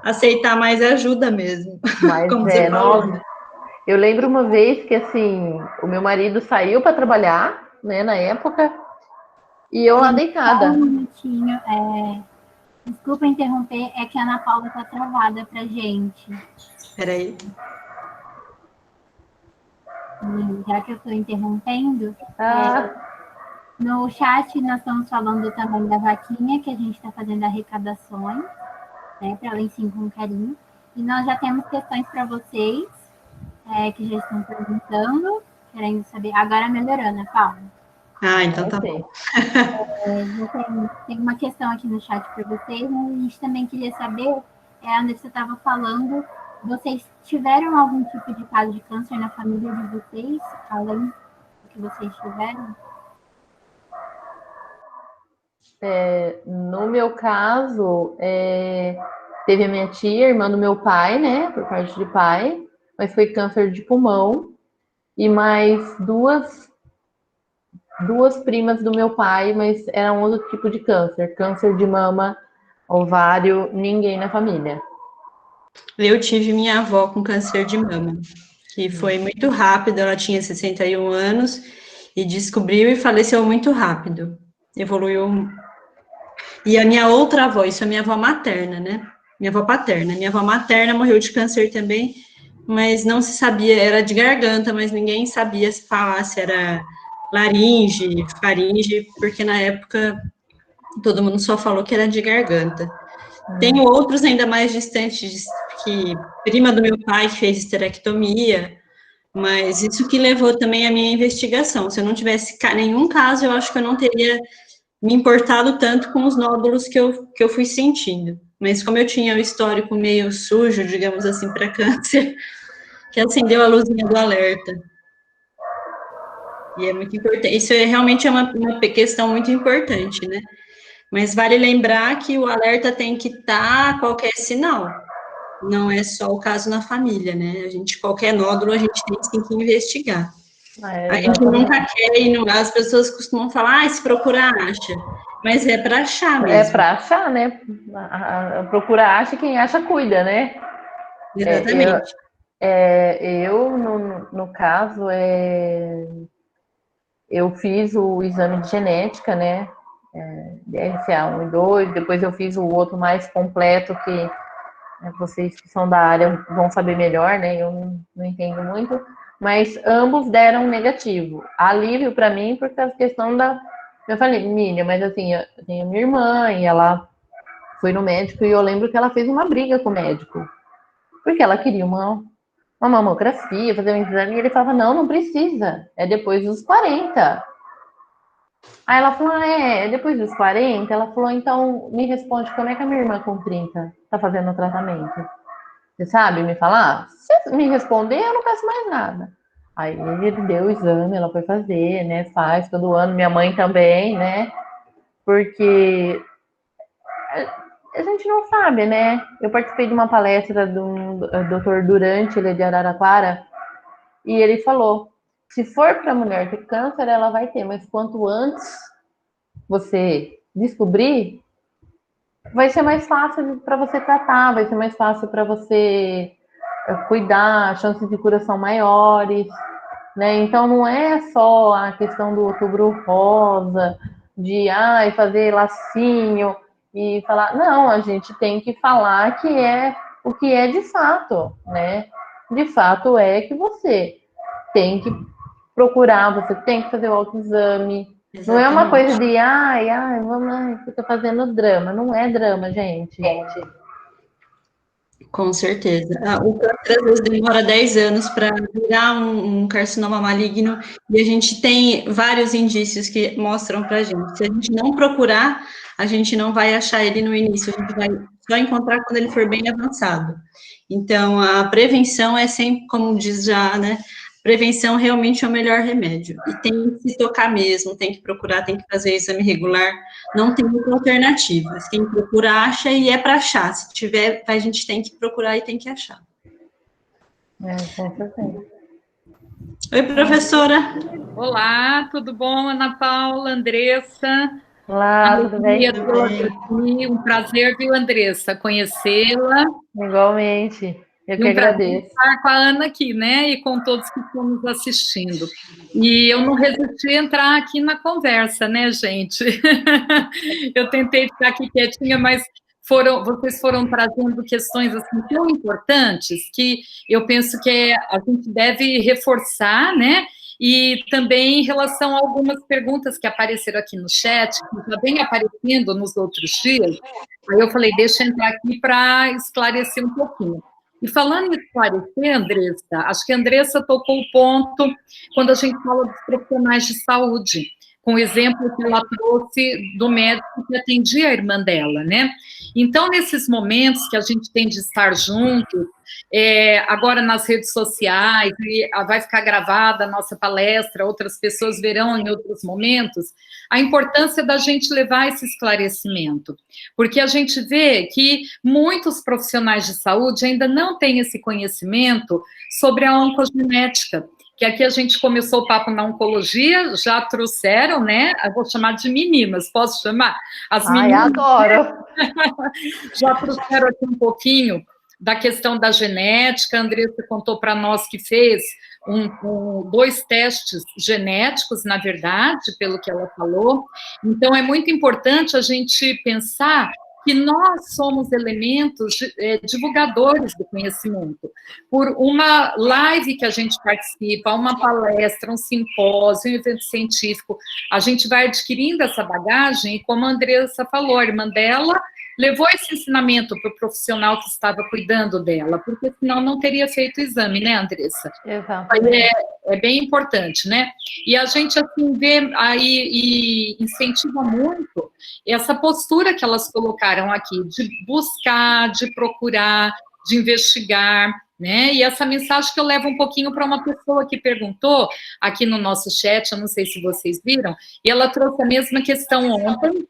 aceitar mais ajuda mesmo. Mas como você falou. Nossa. Eu lembro uma vez que, assim, o meu marido saiu para trabalhar, né, na época, e eu lá deitada. Só um minutinho, desculpa interromper, é que a Ana Paula tá travada pra gente. Peraí. Já que eu estou interrompendo, no chat nós estamos falando também da vaquinha, que a gente está fazendo arrecadações, né, para Lencinho com Carinho. E nós já temos questões para vocês, que já estão perguntando, querendo saber. Agora melhorando, Paula. Então tá bom. Tem uma questão aqui no chat para vocês, mas a gente também queria saber, onde você estava falando, vocês tiveram algum tipo de caso de câncer na família de vocês, além do que vocês tiveram? No meu caso, teve a minha tia, irmã do meu pai, né, por parte de pai, mas foi câncer de pulmão, e mais duas primas do meu pai, mas era um outro tipo de câncer de mama, ovário, ninguém na família. Eu tive minha avó com câncer de mama, que foi muito rápido, ela tinha 61 anos, e descobriu e faleceu muito rápido. Evoluiu. E a minha outra avó, isso é minha avó materna, né? Minha avó paterna. Minha avó materna morreu de câncer também, mas não se sabia, era de garganta, mas ninguém sabia se falar se era laringe, faringe, porque na época todo mundo só falou que era de garganta. Tenho outros ainda mais distantes, que prima do meu pai que fez esterectomia, mas isso que levou também a minha investigação. Se eu não tivesse nenhum caso, eu acho que eu não teria me importado tanto com os nódulos que eu fui sentindo. Mas como eu tinha o histórico meio sujo, digamos assim, para câncer, que acendeu a luzinha do alerta. E é muito importante. Isso realmente é uma questão muito importante, né? Mas vale lembrar que o alerta tem que estar a qualquer sinal. Não é só o caso na família, né? Qualquer nódulo, a gente tem sim que investigar. A gente nunca quer ir no... As pessoas costumam falar, se procurar, acha. Mas é para achar mesmo. É para achar, né? Procura, acha, quem acha, cuida, né? Exatamente. No caso, eu fiz o exame de genética, né? DRCA1 e 2, depois eu fiz o outro mais completo, que vocês que são da área vão saber melhor, né? Eu não entendo muito, mas ambos deram negativo. Alívio para mim, porque a questão da... Eu falei, Miriam, mas assim, eu tenho minha irmã, e ela foi no médico, e eu lembro que ela fez uma briga com o médico, porque ela queria uma mamografia, fazer um exame, e ele falava, não precisa, é depois dos 40. Aí ela falou, depois dos 40? Ela falou, então, me responde, como é que a minha irmã com 30 tá fazendo o tratamento? Você sabe me falar? Se me responder, eu não peço mais nada. Aí ele deu o exame, ela foi fazer, né? Faz todo ano, minha mãe também, né? Porque a gente não sabe, né? Eu participei de uma palestra do Dr. Durante, ele é de Araraquara, e ele falou, se for para a mulher ter câncer, ela vai ter, mas quanto antes você descobrir, vai ser mais fácil para você tratar, vai ser mais fácil para você cuidar, as chances de cura são maiores, né? Então não é só a questão do outubro rosa, de fazer lacinho e falar, não, a gente tem que falar que é o que é de fato, né? De fato é que você tem que procurar, você tem que fazer o autoexame. Exatamente. Não é uma coisa de, vamos, fica fazendo drama. Não é drama, gente. Com certeza. O câncer, às vezes, demora 10 anos para virar um carcinoma maligno, e a gente tem vários indícios que mostram para a gente. Se a gente não procurar, a gente não vai achar ele no início, a gente vai só encontrar quando ele for bem avançado. Então, a prevenção é sempre, como diz já, né? Prevenção realmente é o melhor remédio. E tem que se tocar mesmo, tem que procurar, tem que fazer exame regular. Não tem outra alternativa. Quem procura, acha, e é para achar. Se tiver, a gente tem que procurar e tem que achar. Com certeza. Oi, professora. Olá, tudo bom, Ana Paula, Andressa? Olá, tudo bem? Um prazer, viu, Andressa, conhecê-la. Igualmente. Eu que agradeço. Estar com a Ana aqui, né? E com todos que estão nos assistindo. E eu não resisti a entrar aqui na conversa, né, gente? Eu tentei ficar aqui quietinha, mas vocês foram trazendo questões assim tão importantes que eu penso que a gente deve reforçar, né? E também em relação a algumas perguntas que apareceram aqui no chat, que já vem aparecendo nos outros dias, aí eu falei, deixa eu entrar aqui para esclarecer um pouquinho. E falando em esclarecer, Andressa, acho que a Andressa tocou o ponto quando a gente fala dos profissionais de saúde, com o exemplo que ela trouxe do médico que atendia a irmã dela, né? Então, nesses momentos que a gente tem de estar juntos, agora nas redes sociais, vai ficar gravada a nossa palestra, outras pessoas verão em outros momentos, a importância da gente levar esse esclarecimento, porque a gente vê que muitos profissionais de saúde ainda não têm esse conhecimento sobre a oncogenética, que aqui a gente começou o papo na oncologia, já trouxeram, né? Eu vou chamar de meninas, posso chamar? As meninas. Adoro! Já trouxeram aqui um pouquinho da questão da genética. A Andressa contou para nós que fez 2 testes genéticos, na verdade, pelo que ela falou. Então, é muito importante a gente pensar que nós somos elementos divulgadores do conhecimento. Por uma live que a gente participa, uma palestra, um simpósio, um evento científico, a gente vai adquirindo essa bagagem, e como a Andressa falou, a irmã dela levou esse ensinamento para o profissional que estava cuidando dela, porque senão não teria feito o exame, né, Andressa? Exatamente. É bem importante, né? E a gente, assim, vê aí e incentiva muito essa postura que elas colocaram aqui, de buscar, de procurar, de investigar, né? E essa mensagem que eu levo um pouquinho para uma pessoa que perguntou aqui no nosso chat, eu não sei se vocês viram, e ela trouxe a mesma questão ontem,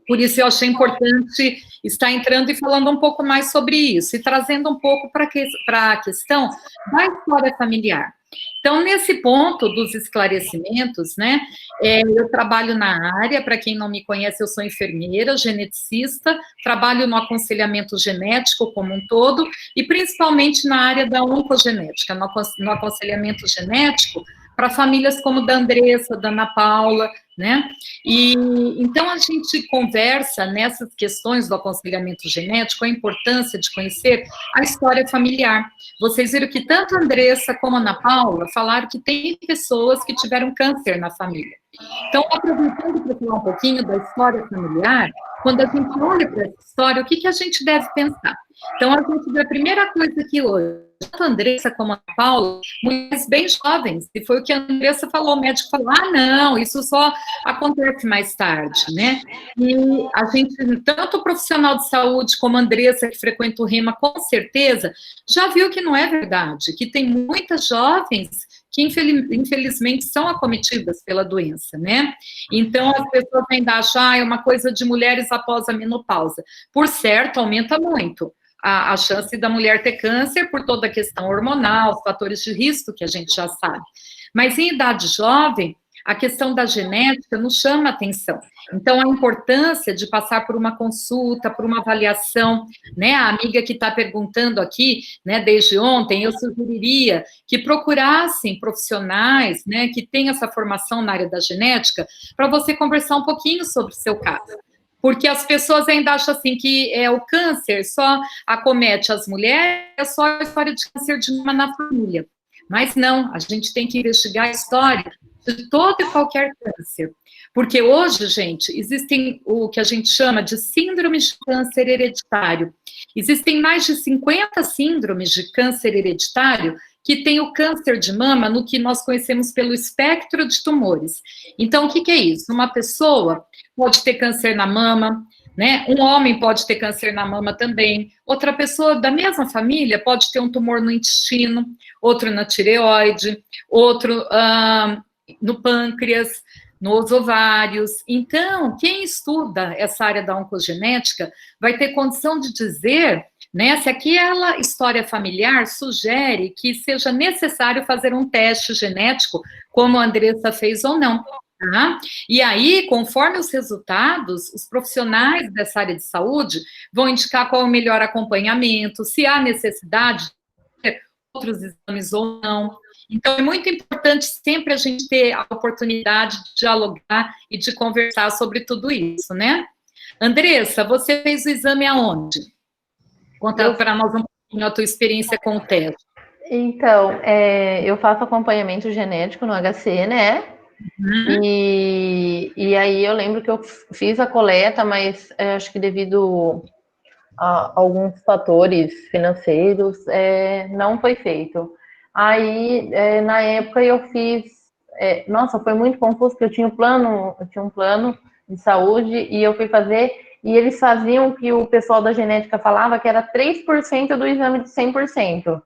por isso eu achei importante estar entrando e falando um pouco mais sobre isso, e trazendo um pouco para a questão da história familiar. Então, nesse ponto dos esclarecimentos, né, eu trabalho na área, para quem não me conhece, eu sou enfermeira, geneticista, trabalho no aconselhamento genético como um todo, e principalmente na área da oncogenética, no aconselhamento genético, para famílias como da Andressa, da Ana Paula, né? E então a gente conversa nessas questões do aconselhamento genético, a importância de conhecer a história familiar. Vocês viram que tanto a Andressa como a Ana Paula falaram que tem pessoas que tiveram câncer na família. Então, aproveitando para falar um pouquinho da história familiar, quando a gente olha para essa história, o que a gente deve pensar? Então, a gente vê a primeira coisa aqui hoje, tanto a Andressa como a Paula, mulheres bem jovens, e foi o que a Andressa falou, o médico falou, não, isso só acontece mais tarde, né? E a gente, tanto o profissional de saúde como a Andressa, que frequenta o REMA, com certeza, já viu que não é verdade, que tem muitas jovens que infelizmente são acometidas pela doença, né? Então, as pessoas ainda acham, é uma coisa de mulheres após a menopausa. Por certo, aumenta muito a chance da mulher ter câncer por toda a questão hormonal, os fatores de risco que a gente já sabe. Mas em idade jovem, a questão da genética nos chama a atenção. Então, a importância de passar por uma consulta, por uma avaliação, né? A amiga que está perguntando aqui, né, desde ontem, eu sugeriria que procurassem profissionais, né, que têm essa formação na área da genética, para você conversar um pouquinho sobre o seu caso. Porque as pessoas ainda acham assim que o câncer só acomete as mulheres, é só a história de câncer de mama na família. Mas não, a gente tem que investigar a história de todo e qualquer câncer. Porque hoje, gente, existem o que a gente chama de síndromes de câncer hereditário. Existem mais de 50 síndromes de câncer hereditário que tem o câncer de mama no que nós conhecemos pelo espectro de tumores. Então, o que é isso? Uma pessoa pode ter câncer na mama, né? Um homem pode ter câncer na mama também. Outra pessoa da mesma família pode ter um tumor no intestino, outro na tireoide, outro no pâncreas, nos ovários. Então, quem estuda essa área da oncogenética vai ter condição de dizer, né, se aquela história familiar sugere que seja necessário fazer um teste genético, como a Andressa fez ou não. Tá? E aí, conforme os resultados, os profissionais dessa área de saúde vão indicar qual é o melhor acompanhamento, se há necessidade de ter outros exames ou não. Então, é muito importante sempre a gente ter a oportunidade de dialogar e de conversar sobre tudo isso, né? Andressa, você fez o exame aonde? Conta para nós um pouquinho a tua experiência com o teste. Então, eu faço acompanhamento genético no HC, né? E aí eu lembro que eu fiz a coleta, mas acho que devido a alguns fatores financeiros, não foi feito. Aí, na época, eu fiz... nossa, foi muito confuso, porque eu tinha um plano de saúde, e eu fui fazer, e eles faziam o que o pessoal da genética falava, que era 3% do exame de 100%.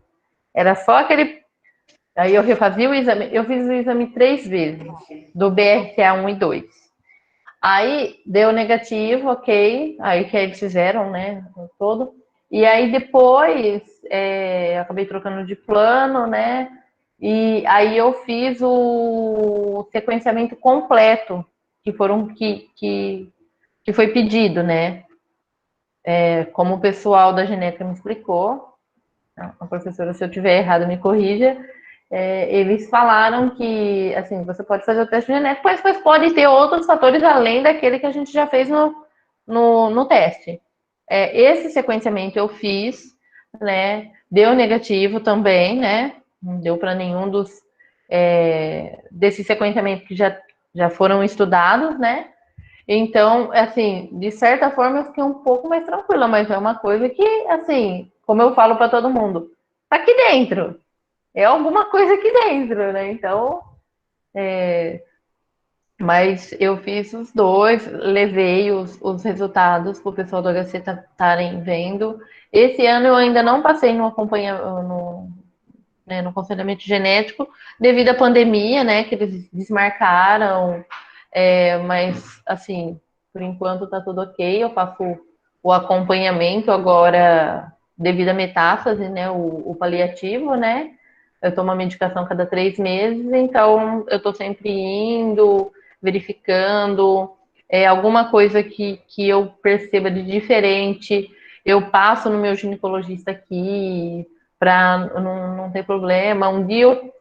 Era só aquele... Aí eu refazia o exame, eu fiz o exame 3 vezes, do BRCA1 e 2. Aí deu negativo, ok, aí que eles fizeram, né, todo. E aí depois, acabei trocando de plano, né, e aí eu fiz o sequenciamento completo, que foi pedido, né, como o pessoal da genética me explicou, a professora, se eu tiver errado, me corrija. Eles falaram que, assim, você pode fazer o teste genético, mas pode ter outros fatores além daquele que a gente já fez no teste. Esse sequenciamento eu fiz, né? Deu negativo também, né? Não deu para nenhum desses sequenciamentos que já foram estudados, né? Então, assim, de certa forma eu fiquei um pouco mais tranquila, mas é uma coisa que, assim, como eu falo para todo mundo, tá aqui dentro. É alguma coisa aqui dentro, né? Então, mas eu fiz os dois, levei os resultados para o pessoal do HC estarem vendo. Esse ano eu ainda não passei no acompanhamento, né, no aconselhamento genético, devido à pandemia, né, que eles desmarcaram, mas, assim, por enquanto tá tudo ok, eu faço o acompanhamento agora, devido à metástase, né, o paliativo, né, eu tomo a medicação cada 3 meses, então eu tô sempre indo, verificando, alguma coisa que eu perceba de diferente, eu passo no meu ginecologista aqui, para não ter problema. Um dia eu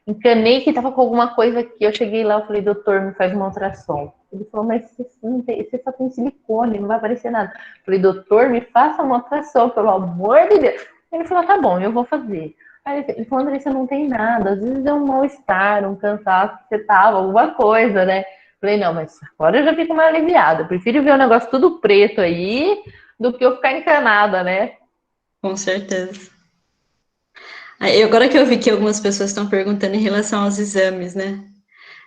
encanei que estava com alguma coisa aqui, eu cheguei lá, eu falei, doutor, me faz uma ultrassom. Ele falou, mas você só tem silicone, não vai aparecer nada. Eu falei, doutor, me faça uma ultrassom, pelo amor de Deus. Ele falou, tá bom, eu vou fazer. Aí ele falou, Andressa, não tem nada, às vezes é um mal-estar, um cansaço que você tava, alguma coisa, né? Eu falei, não, mas agora eu já fico mais aliviada, eu prefiro ver o negócio tudo preto aí, do que eu ficar encanada, né? Com certeza. Agora que eu vi que algumas pessoas estão perguntando em relação aos exames, né?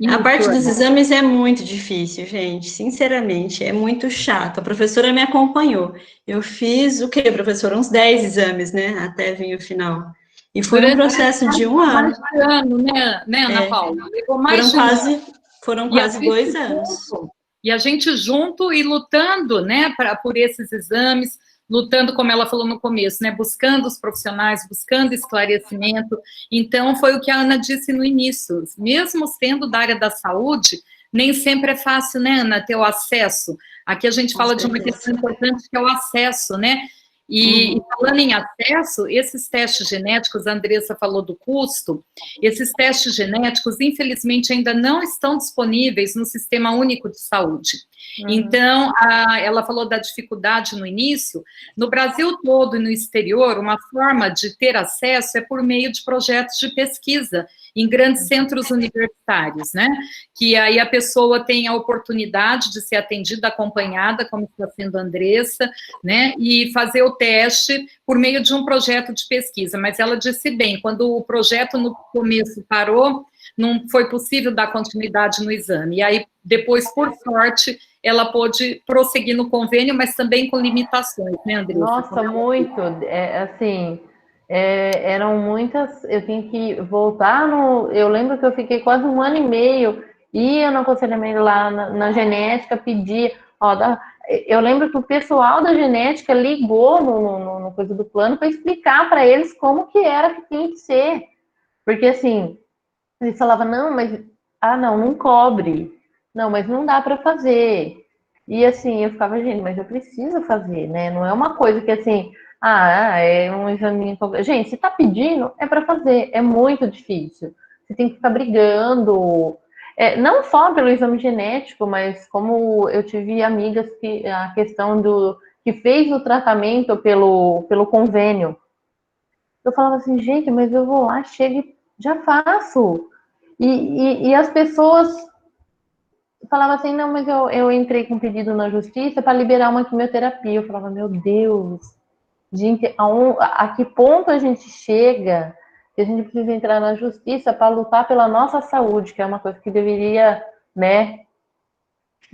A parte dos exames é muito difícil, gente. Sinceramente, é muito chato. A professora me acompanhou. Eu fiz o quê, professora? Uns 10 exames, né? Até vir o final. E foi um processo de um ano. Mais de ano, né, Ana Paula? Levou mais Foram quase 2 anos. E a gente junto e lutando, né, por esses exames, lutando, como ela falou no começo, né, buscando os profissionais, buscando esclarecimento. Então, foi o que a Ana disse no início, mesmo sendo da área da saúde, nem sempre é fácil, né, Ana, ter o acesso. Aqui a gente fala de uma questão importante que é o acesso, né? E falando em acesso, esses testes genéticos, a Andressa falou do custo, esses testes genéticos, infelizmente, ainda não estão disponíveis no Sistema Único de Saúde. Então, ela falou da dificuldade no início. No Brasil todo e no exterior, uma forma de ter acesso é por meio de projetos de pesquisa em grandes centros universitários, né? Que aí a pessoa tem a oportunidade de ser atendida, acompanhada, como está sendo a Andressa, né? E fazer o teste por meio de um projeto de pesquisa. Mas ela disse bem, quando o projeto no começo parou, não foi possível dar continuidade no exame. E aí, depois, por sorte, ela pôde prosseguir no convênio, mas também com limitações, né, Andressa? Nossa, muito. Assim, eram muitas. Eu tinha que voltar no. Eu lembro que eu fiquei quase 1 ano e meio, ia no aconselhamento lá na genética, pedia. Ó, eu lembro que o pessoal da genética ligou no coisa do plano para explicar para eles como que era que tinha que ser. Porque assim, eles falavam, não, mas. Ah, não cobre. Não, mas não dá para fazer. E assim, eu ficava, gente, mas eu preciso fazer, né? Não é uma coisa que assim, é um exame. Gente, se tá pedindo, é para fazer. É muito difícil. Você tem que ficar brigando. Não só pelo exame genético, mas como eu tive amigas que a questão que fez o tratamento pelo convênio. Eu falava assim, gente, mas eu vou lá, chego e já faço. E as pessoas falavam assim, não, mas eu entrei com pedido na justiça para liberar uma quimioterapia. Eu falava, meu Deus, gente, a que ponto a gente chega que a gente precisa entrar na justiça para lutar pela nossa saúde, que é uma coisa que deveria, né?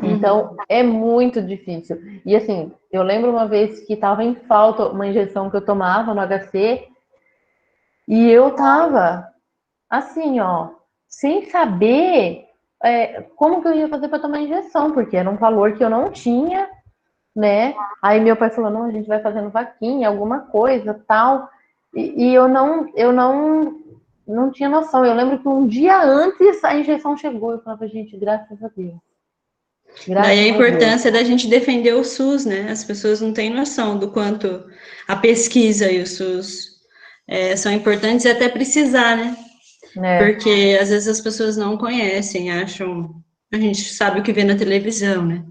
Então, é muito difícil. E assim, eu lembro uma vez que estava em falta uma injeção que eu tomava no HC, e eu tava assim, ó, sem saber como que eu ia fazer para tomar injeção, porque era um valor que eu não tinha, né? Aí meu pai falou, não, a gente vai fazendo vaquinha, alguma coisa, tal. E eu não tinha noção. Eu lembro que um dia antes a injeção chegou, eu falava, gente, graças a Deus. Daí a importância da gente defender o SUS, né? As pessoas não têm noção do quanto a pesquisa e o SUS são importantes e até precisar, né? Porque às vezes as pessoas não conhecem, acham. A gente sabe o que vê na televisão, né?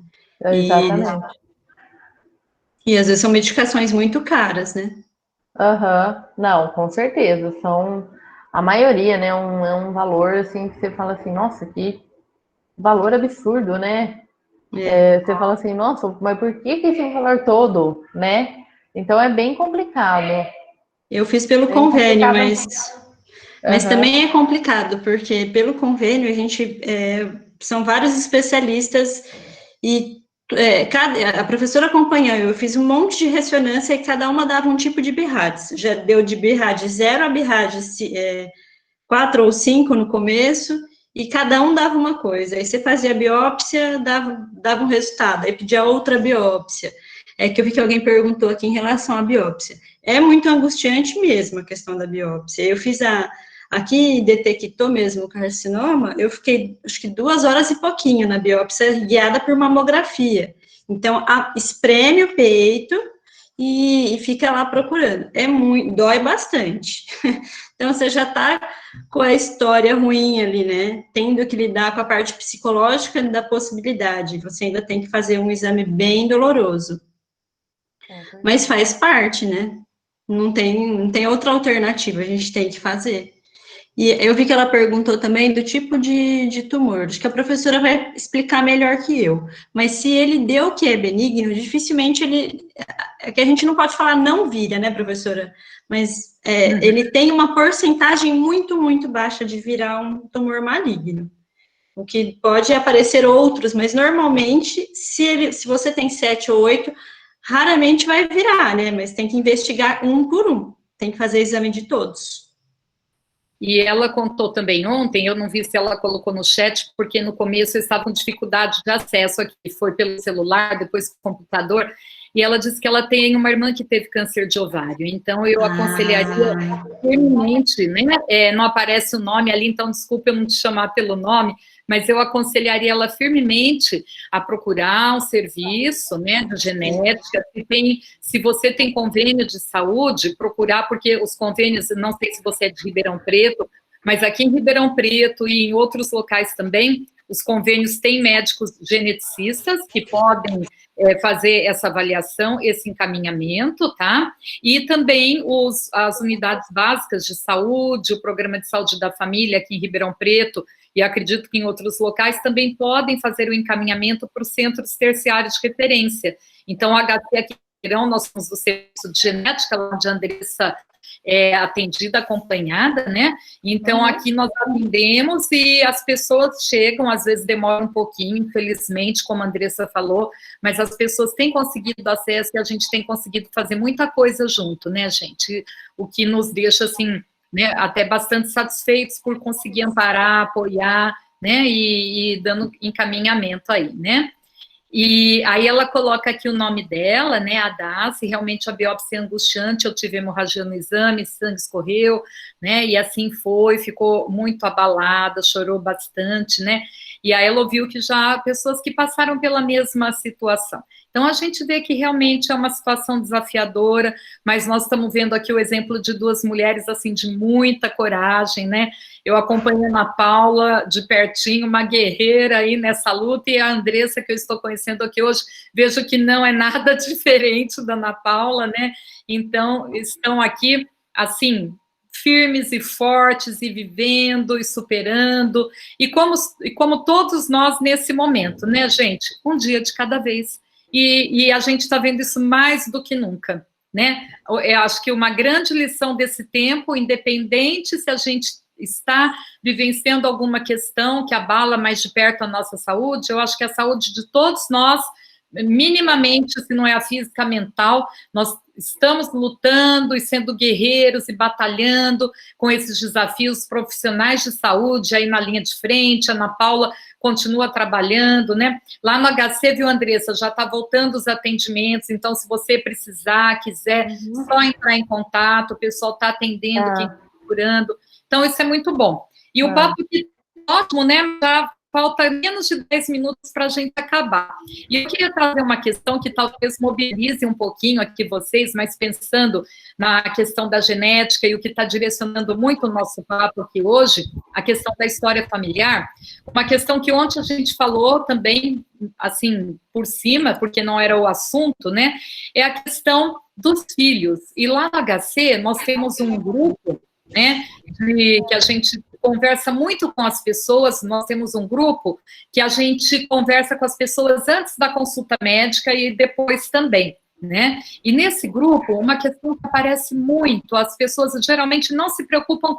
Exatamente. E às vezes são medicações muito caras, né? Não, com certeza. São a maioria, né? É um valor assim que você fala assim, nossa, que valor absurdo, né? Você fala assim, nossa, mas por que esse valor todo, né? Então é bem complicado. Eu fiz pelo Bem convênio, complicado. mas também é complicado, porque pelo convênio a gente são vários especialistas e a professora acompanhou, eu fiz um monte de ressonância e cada uma dava um tipo de BIRADS. Já deu de BIRAD 0 a BIRAD 4 ou 5 no começo, e cada um dava uma coisa. Aí você fazia a biópsia, dava um resultado, aí pedia outra biópsia. É que eu vi que alguém perguntou aqui em relação à biópsia. É muito angustiante mesmo a questão da biópsia. Eu fiz aqui detectou mesmo o carcinoma, eu fiquei, acho que 2 horas e pouquinho na biópsia, guiada por mamografia. Então, espreme o peito e fica lá procurando. Dói bastante. Então, você já está com a história ruim ali, né? Tendo que lidar com a parte psicológica da possibilidade. Você ainda tem que fazer um exame bem doloroso. Mas faz parte, né? Não tem outra alternativa, a gente tem que fazer. E eu vi que ela perguntou também do tipo de tumor. Acho que a professora vai explicar melhor que eu. Mas se ele deu que é benigno, dificilmente é que a gente não pode falar não vira, né, professora? Mas ele tem uma porcentagem muito, muito baixa de virar um tumor maligno. O que pode aparecer outros, mas normalmente, se você tem 7 ou 8, raramente vai virar, né? Mas tem que investigar um por um. Tem que fazer exame de todos. E ela contou também ontem, eu não vi se ela colocou no chat, porque no começo eu estava com dificuldade de acesso aqui, foi pelo celular, depois com o computador, e ela disse que ela tem uma irmã que teve câncer de ovário, então eu aconselharia firmemente, né? Não aparece o nome ali, então desculpa eu não te chamar pelo nome, mas eu aconselharia ela firmemente a procurar um serviço, né, de genética. Se você tem convênio de saúde, procurar, porque os convênios, não sei se você é de Ribeirão Preto, mas aqui em Ribeirão Preto e em outros locais também, os convênios têm médicos geneticistas que podem fazer essa avaliação, esse encaminhamento, tá? E também as unidades básicas de saúde, o programa de saúde da família aqui em Ribeirão Preto, e acredito que em outros locais também podem fazer o encaminhamento para os centros terciários de referência. Então, o HC aqui em Ribeirão, nós somos do serviço de genética, lá onde a Andressa é atendida, acompanhada, né? Então, aqui nós atendemos e as pessoas chegam, às vezes demora um pouquinho, infelizmente, como a Andressa falou, mas as pessoas têm conseguido acesso e a gente tem conseguido fazer muita coisa junto, né, gente? O que nos deixa, assim, né, até bastante satisfeitos por conseguir amparar, apoiar, né, e dando encaminhamento aí, né. E aí ela coloca aqui o nome dela, né, a Daci, realmente a biópsia é angustiante, eu tive hemorragia no exame, sangue escorreu, né, e assim foi, ficou muito abalada, chorou bastante, né, e aí ela ouviu que já pessoas que passaram pela mesma situação. Então, a gente vê que realmente é uma situação desafiadora, mas nós estamos vendo aqui o exemplo de 2 mulheres, assim, de muita coragem, né? Eu acompanhei a Ana Paula de pertinho, uma guerreira aí nessa luta, e a Andressa, que eu estou conhecendo aqui hoje, vejo que não é nada diferente da Ana Paula, né? Então, estão aqui, assim, firmes e fortes, e vivendo, e superando, e como todos nós nesse momento, né, gente? Um dia de cada vez. E a gente está vendo isso mais do que nunca, né? Eu acho que uma grande lição desse tempo, independente se a gente está vivenciando alguma questão que abala mais de perto a nossa saúde, eu acho que a saúde de todos nós, minimamente, se não é a física, a mental, nós estamos lutando e sendo guerreiros e batalhando com esses desafios. Profissionais de saúde aí na linha de frente, a Ana Paula continua trabalhando, né? Lá no HC, viu, Andressa, já está voltando os atendimentos, então se você precisar, quiser, só entrar em contato, o pessoal está atendendo, quem está procurando. Então, isso é muito bom. E o papo aqui é ótimo, né? Já falta menos de 10 minutos para a gente acabar. E eu queria trazer uma questão que talvez mobilize um pouquinho aqui vocês, mas pensando na questão da genética e o que está direcionando muito o nosso papo aqui hoje, a questão da história familiar, uma questão que ontem a gente falou também, assim, por cima, porque não era o assunto, né? É a questão dos filhos. E lá no HC, nós temos um grupo, né, que a gente conversa muito com as pessoas, nós temos um grupo que a gente conversa com as pessoas antes da consulta médica e depois também, né? E nesse grupo, uma questão que aparece muito, as pessoas geralmente não se preocupam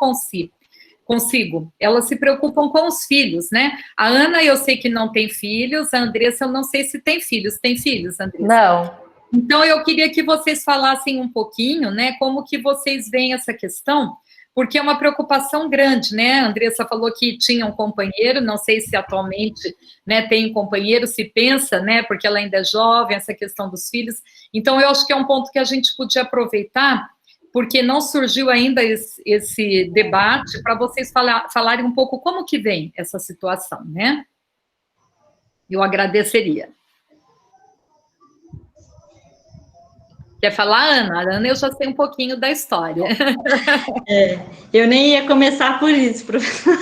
consigo, elas se preocupam com os filhos, né? A Ana, eu sei que não tem filhos, a Andressa, eu não sei se tem filhos. Tem filhos, Andressa? Não. Então, eu queria que vocês falassem um pouquinho, né, como que vocês veem essa questão, porque é uma preocupação grande, né? A Andressa falou que tinha um companheiro, não sei se atualmente, né, tem um companheiro, se pensa, né, porque ela ainda é jovem, essa questão dos filhos. Então, eu acho que é um ponto que a gente podia aproveitar, porque não surgiu ainda esse debate, para vocês falarem um pouco como que vem essa situação, né? Eu agradeceria. Quer falar, Ana? A Ana, eu já sei um pouquinho da história. Eu nem ia começar por isso, professor.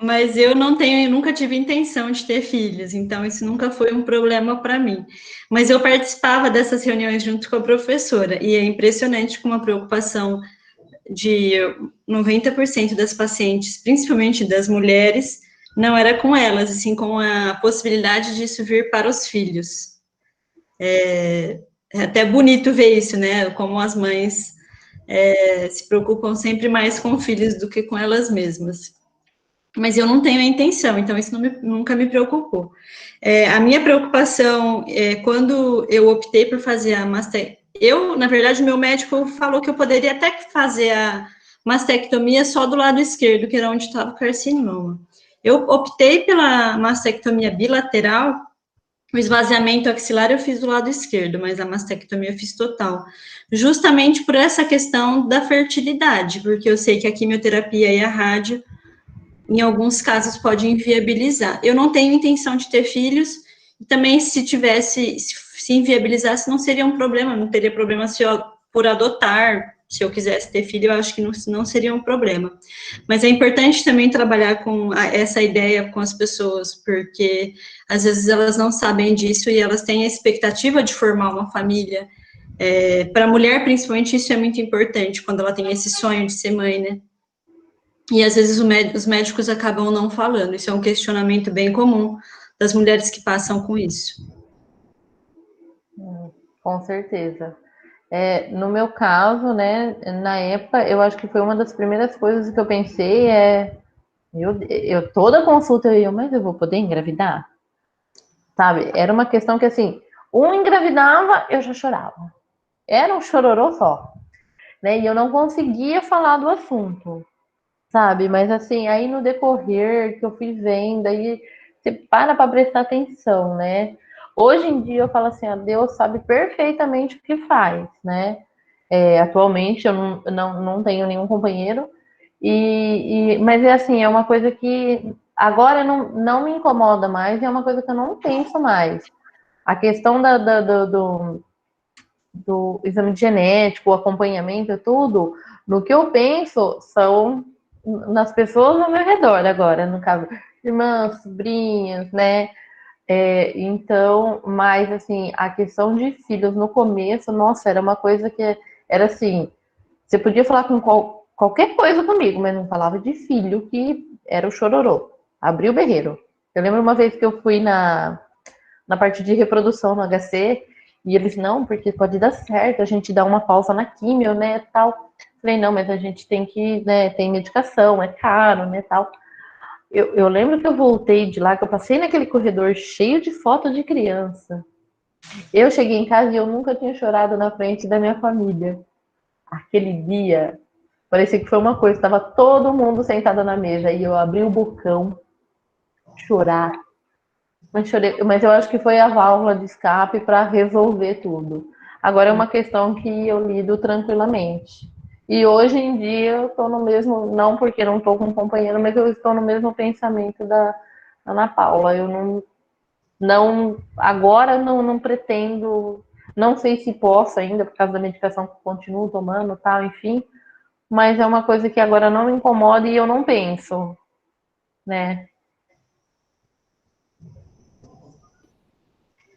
Mas eu nunca tive intenção de ter filhos, então isso nunca foi um problema para mim. Mas eu participava dessas reuniões junto com a professora, e é impressionante como a preocupação de 90% das pacientes, principalmente das mulheres, não era com elas, assim, com a possibilidade disso vir para os filhos. É até bonito ver isso, né? Como as mães se preocupam sempre mais com filhos do que com elas mesmas. Mas eu não tenho a intenção, então isso nunca me preocupou. A minha preocupação é quando eu optei por fazer a mastectomia. Na verdade, meu médico falou que eu poderia até fazer a mastectomia só do lado esquerdo, que era onde estava o carcinoma. Eu optei pela mastectomia bilateral. O esvaziamento axilar eu fiz do lado esquerdo, mas a mastectomia eu fiz total. Justamente por essa questão da fertilidade, porque eu sei que a quimioterapia e a rádio, em alguns casos, pode inviabilizar. Eu não tenho intenção de ter filhos, e também se inviabilizasse, não seria um problema, não teria problema por adotar. Se eu quisesse ter filho, eu acho que não seria um problema. Mas é importante também trabalhar com essa ideia com as pessoas, porque às vezes elas não sabem disso e elas têm a expectativa de formar uma família. Para a mulher, principalmente, isso é muito importante, quando ela tem esse sonho de ser mãe, né? E às vezes os médicos acabam não falando. Isso é um questionamento bem comum das mulheres que passam com isso. Com certeza. No meu caso, né, na época, eu acho que foi uma das primeiras coisas que eu pensei eu toda consulta mas eu vou poder engravidar? Sabe? Era uma questão que, assim, um engravidava, eu já chorava. Era um chororô só, né? E eu não conseguia falar do assunto, sabe? Mas, assim, aí no decorrer que eu fui vendo, aí você para prestar atenção, né? Hoje em dia eu falo assim, Deus sabe perfeitamente o que faz, né? Atualmente eu não tenho nenhum companheiro, mas é assim, é uma coisa que agora não me incomoda mais, é uma coisa que eu não penso mais. A questão do exame genético, o acompanhamento, tudo, no que eu penso são nas pessoas ao meu redor agora, no caso, irmãs, sobrinhas, né? Então, mas assim, a questão de filhos no começo, nossa, era uma coisa que era assim, você podia falar com qualquer coisa comigo, mas não falava de filho, que era o chororô, abriu o berreiro. Eu lembro uma vez que eu fui na parte de reprodução no HC, e eles, não, porque pode dar certo, a gente dá uma pausa na químio, né, tal. Falei, não, mas a gente tem que, né, tem medicação, é caro, né, tal. Eu lembro que eu voltei de lá, que eu passei naquele corredor cheio de fotos de criança. Eu cheguei em casa e eu nunca tinha chorado na frente da minha família. Aquele dia, parecia que foi uma coisa, estava todo mundo sentado na mesa, e eu abri o bocão, chorar. Mas eu acho que foi a válvula de escape para resolver tudo. Agora é uma questão que eu lido tranquilamente. E hoje em dia eu estou no mesmo, não porque não estou com um companheiro, mas eu estou no mesmo pensamento da Ana Paula. Eu agora não pretendo, não sei se posso ainda, por causa da medicação que eu continuo tomando, tal, enfim, mas é uma coisa que agora não me incomoda e eu não penso, né?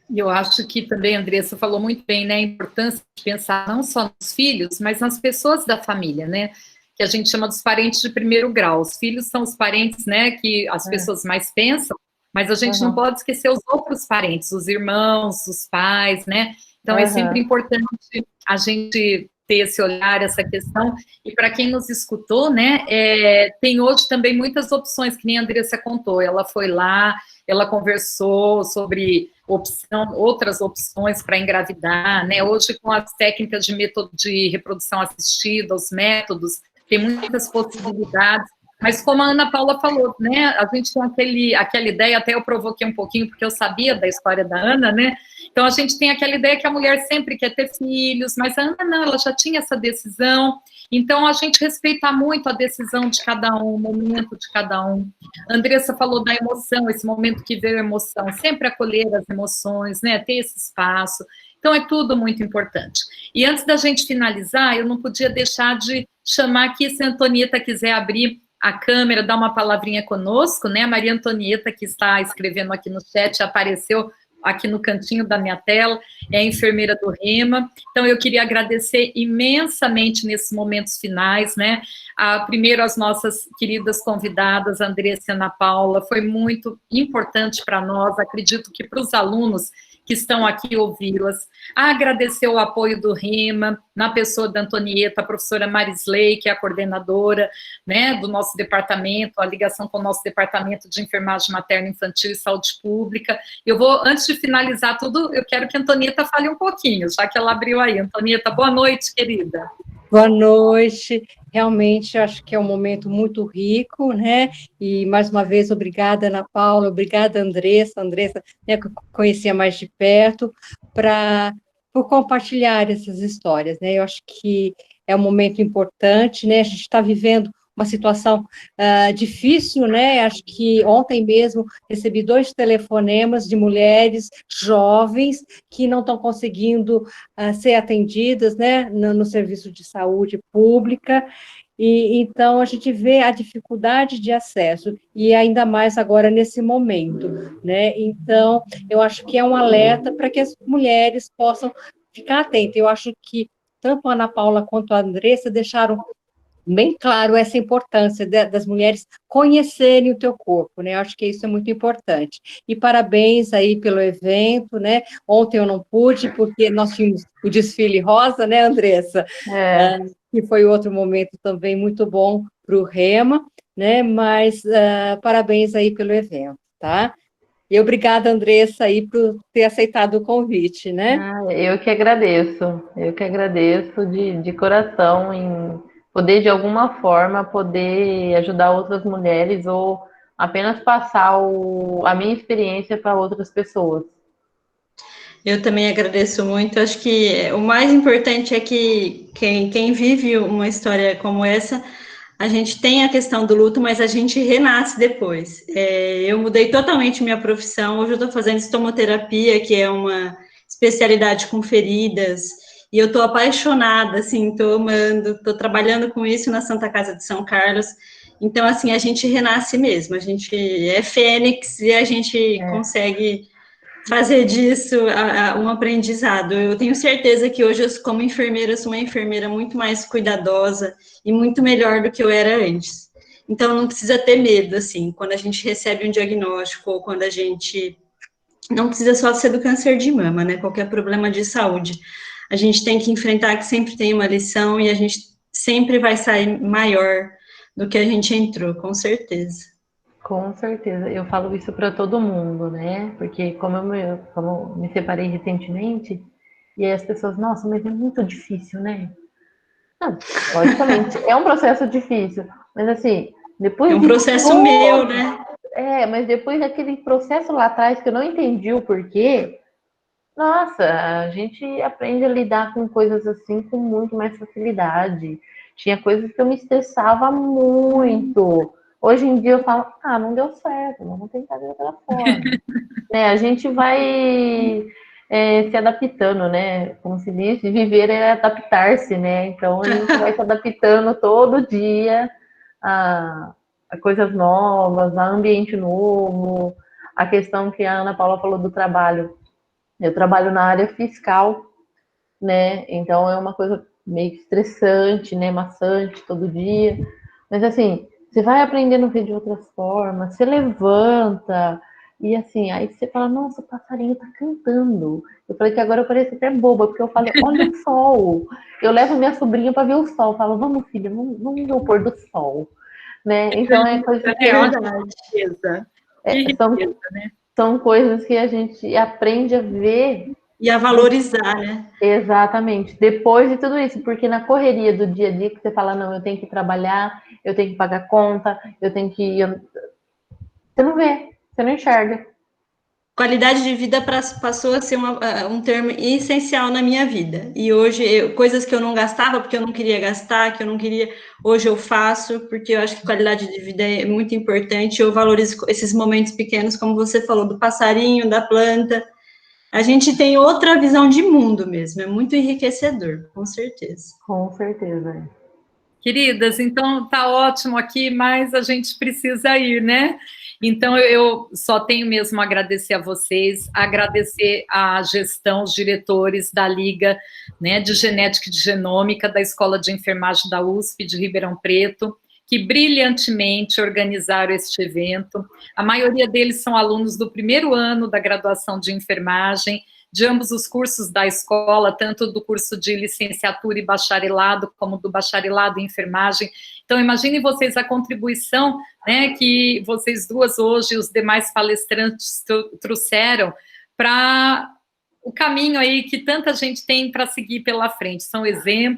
E eu acho que também, Andressa, falou muito bem, né, a importância de pensar não só nos filhos, mas nas pessoas da família, né? que a gente chama dos parentes de primeiro grau. Os filhos são os parentes, né, que as pessoas mais pensam, mas a gente não pode esquecer os outros parentes, os irmãos, os pais, né? Então, é sempre importante a gente ter esse olhar, essa questão. E para quem nos escutou, né, tem hoje também muitas opções, que nem a Andressa contou. Ela foi lá, ela conversou sobre outras opções para engravidar, né? Hoje, com as técnicas de método de reprodução assistida, os métodos, tem muitas possibilidades. Mas como a Ana Paula falou, né, a gente tem aquela ideia, até eu provoquei um pouquinho, porque eu sabia da história da Ana, né? Então, a gente tem aquela ideia que a mulher sempre quer ter filhos, mas a Ana não, ela já tinha essa decisão. Então, a gente respeitar muito a decisão de cada um, o momento de cada um. A Andressa falou da emoção, esse momento que veio a emoção, sempre acolher as emoções, né? Ter esse espaço. Então, é tudo muito importante. E antes da gente finalizar, eu não podia deixar de chamar aqui, se a Antonieta quiser abrir a câmera, dar uma palavrinha conosco, né? A Maria Antonieta, que está escrevendo aqui no chat, apareceu aqui no cantinho da minha tela, é a enfermeira do Rema. Então, eu queria agradecer imensamente nesses momentos finais, né? Primeiro, as nossas queridas convidadas, a Andressa e a Ana Paula, foi muito importante para nós, acredito que para os alunos que estão aqui ouvi-las. Agradecer o apoio do Rema, na pessoa da Antonieta, a professora Marisley, que é a coordenadora, né, do nosso departamento, a ligação com o nosso departamento de enfermagem materna, infantil e saúde pública. Eu vou, antes de finalizar tudo, eu quero que a Antonieta fale um pouquinho, já que ela abriu aí. Antonieta, boa noite, querida. Boa noite. Realmente, acho que é um momento muito rico, né? E, mais uma vez, obrigada, Ana Paula, obrigada, Andressa, né, que eu conhecia mais de perto, por compartilhar essas histórias, né? Eu acho que é um momento importante, né? A gente está vivendo uma situação difícil, né? Acho que ontem mesmo recebi 2 telefonemas de mulheres jovens que não estão conseguindo ser atendidas, né? No serviço de saúde pública. E então a gente vê a dificuldade de acesso, e ainda mais agora nesse momento, né? Então, eu acho que é um alerta para que as mulheres possam ficar atentas. Eu acho que tanto a Ana Paula quanto a Andressa deixaram bem claro essa importância das mulheres conhecerem o teu corpo, né? Eu acho que isso é muito importante. E parabéns aí pelo evento, né? Ontem eu não pude, porque nós tínhamos o desfile rosa, né, Andressa? Que foi outro momento também muito bom para o Rema, né? Mas parabéns aí pelo evento, tá? E obrigada, Andressa, aí, por ter aceitado o convite, né? Eu que agradeço de coração em poder, de alguma forma, poder ajudar outras mulheres ou apenas passar a minha experiência para outras pessoas. Eu também agradeço muito. Acho que o mais importante é que quem vive uma história como essa, a gente tem a questão do luto, mas a gente renasce depois. Eu mudei totalmente minha profissão. Hoje eu estou fazendo estomoterapia, que é uma especialidade com feridas, e eu estou apaixonada, assim, estou amando, estou trabalhando com isso na Santa Casa de São Carlos. Então, assim, a gente renasce mesmo, a gente é fênix e a gente consegue fazer disso um aprendizado. Eu tenho certeza que hoje, eu, como enfermeira, sou uma enfermeira muito mais cuidadosa e muito melhor do que eu era antes. Então, não precisa ter medo, assim, quando a gente recebe um diagnóstico ou quando a gente... Não precisa só ser do câncer de mama, né? Qualquer problema de saúde. A gente tem que enfrentar que sempre tem uma lição e a gente sempre vai sair maior do que a gente entrou, com certeza. Com certeza, eu falo isso para todo mundo, né? Porque como eu me separei recentemente, e aí as pessoas, nossa, mas é muito difícil, né? Não, logicamente, é um processo difícil, mas assim, depois... É um processo meu, né? Mas depois daquele processo lá atrás que eu não entendi o porquê, nossa, a gente aprende a lidar com coisas assim com muito mais facilidade. Tinha coisas que eu me estressava muito. Hoje em dia eu falo, não deu certo, vamos tentar de outra forma. A gente vai se adaptando, né? Como se diz, viver é adaptar-se, né? Então a gente vai se adaptando todo dia a coisas novas, a ambiente novo. A questão que a Ana Paula falou do trabalho. Eu trabalho na área fiscal, né? Então é uma coisa meio estressante, né, maçante todo dia. Mas assim, você vai aprendendo a ver de outras formas, você levanta, e assim, aí você fala, nossa, o passarinho tá cantando. Eu falei que agora eu pareço até boba, porque eu falei, olha o sol. Eu levo minha sobrinha para ver o sol. Eu falo, vamos, filha, vamos ver o pôr do sol. Né? Então é coisa que são coisas que a gente aprende a ver e a valorizar, né? Exatamente. Depois de tudo isso, porque na correria do dia a dia que você fala, não, eu tenho que trabalhar, eu tenho que pagar conta, eu tenho que... Você não vê, você não enxerga. Qualidade de vida passou a ser um termo essencial na minha vida. E hoje, coisas que eu não gastava porque eu não queria gastar, que eu não queria, hoje eu faço, porque eu acho que qualidade de vida é muito importante. Eu valorizo esses momentos pequenos, como você falou, do passarinho, da planta. A gente tem outra visão de mundo mesmo, é muito enriquecedor, com certeza. Com certeza. Queridas, então tá ótimo aqui, mas a gente precisa ir, né? Então, eu só tenho mesmo a agradecer a vocês, agradecer a gestão, os diretores da Liga, né, de Genética e de Genômica da Escola de Enfermagem da USP de Ribeirão Preto, que brilhantemente organizaram este evento. A maioria deles são alunos do primeiro ano da graduação de enfermagem, de ambos os cursos da escola, tanto do curso de licenciatura e bacharelado, como do bacharelado em enfermagem. Então, imaginem vocês a contribuição, né, que vocês duas hoje e os demais palestrantes trouxeram para o caminho aí que tanta gente tem para seguir pela frente. São exemplos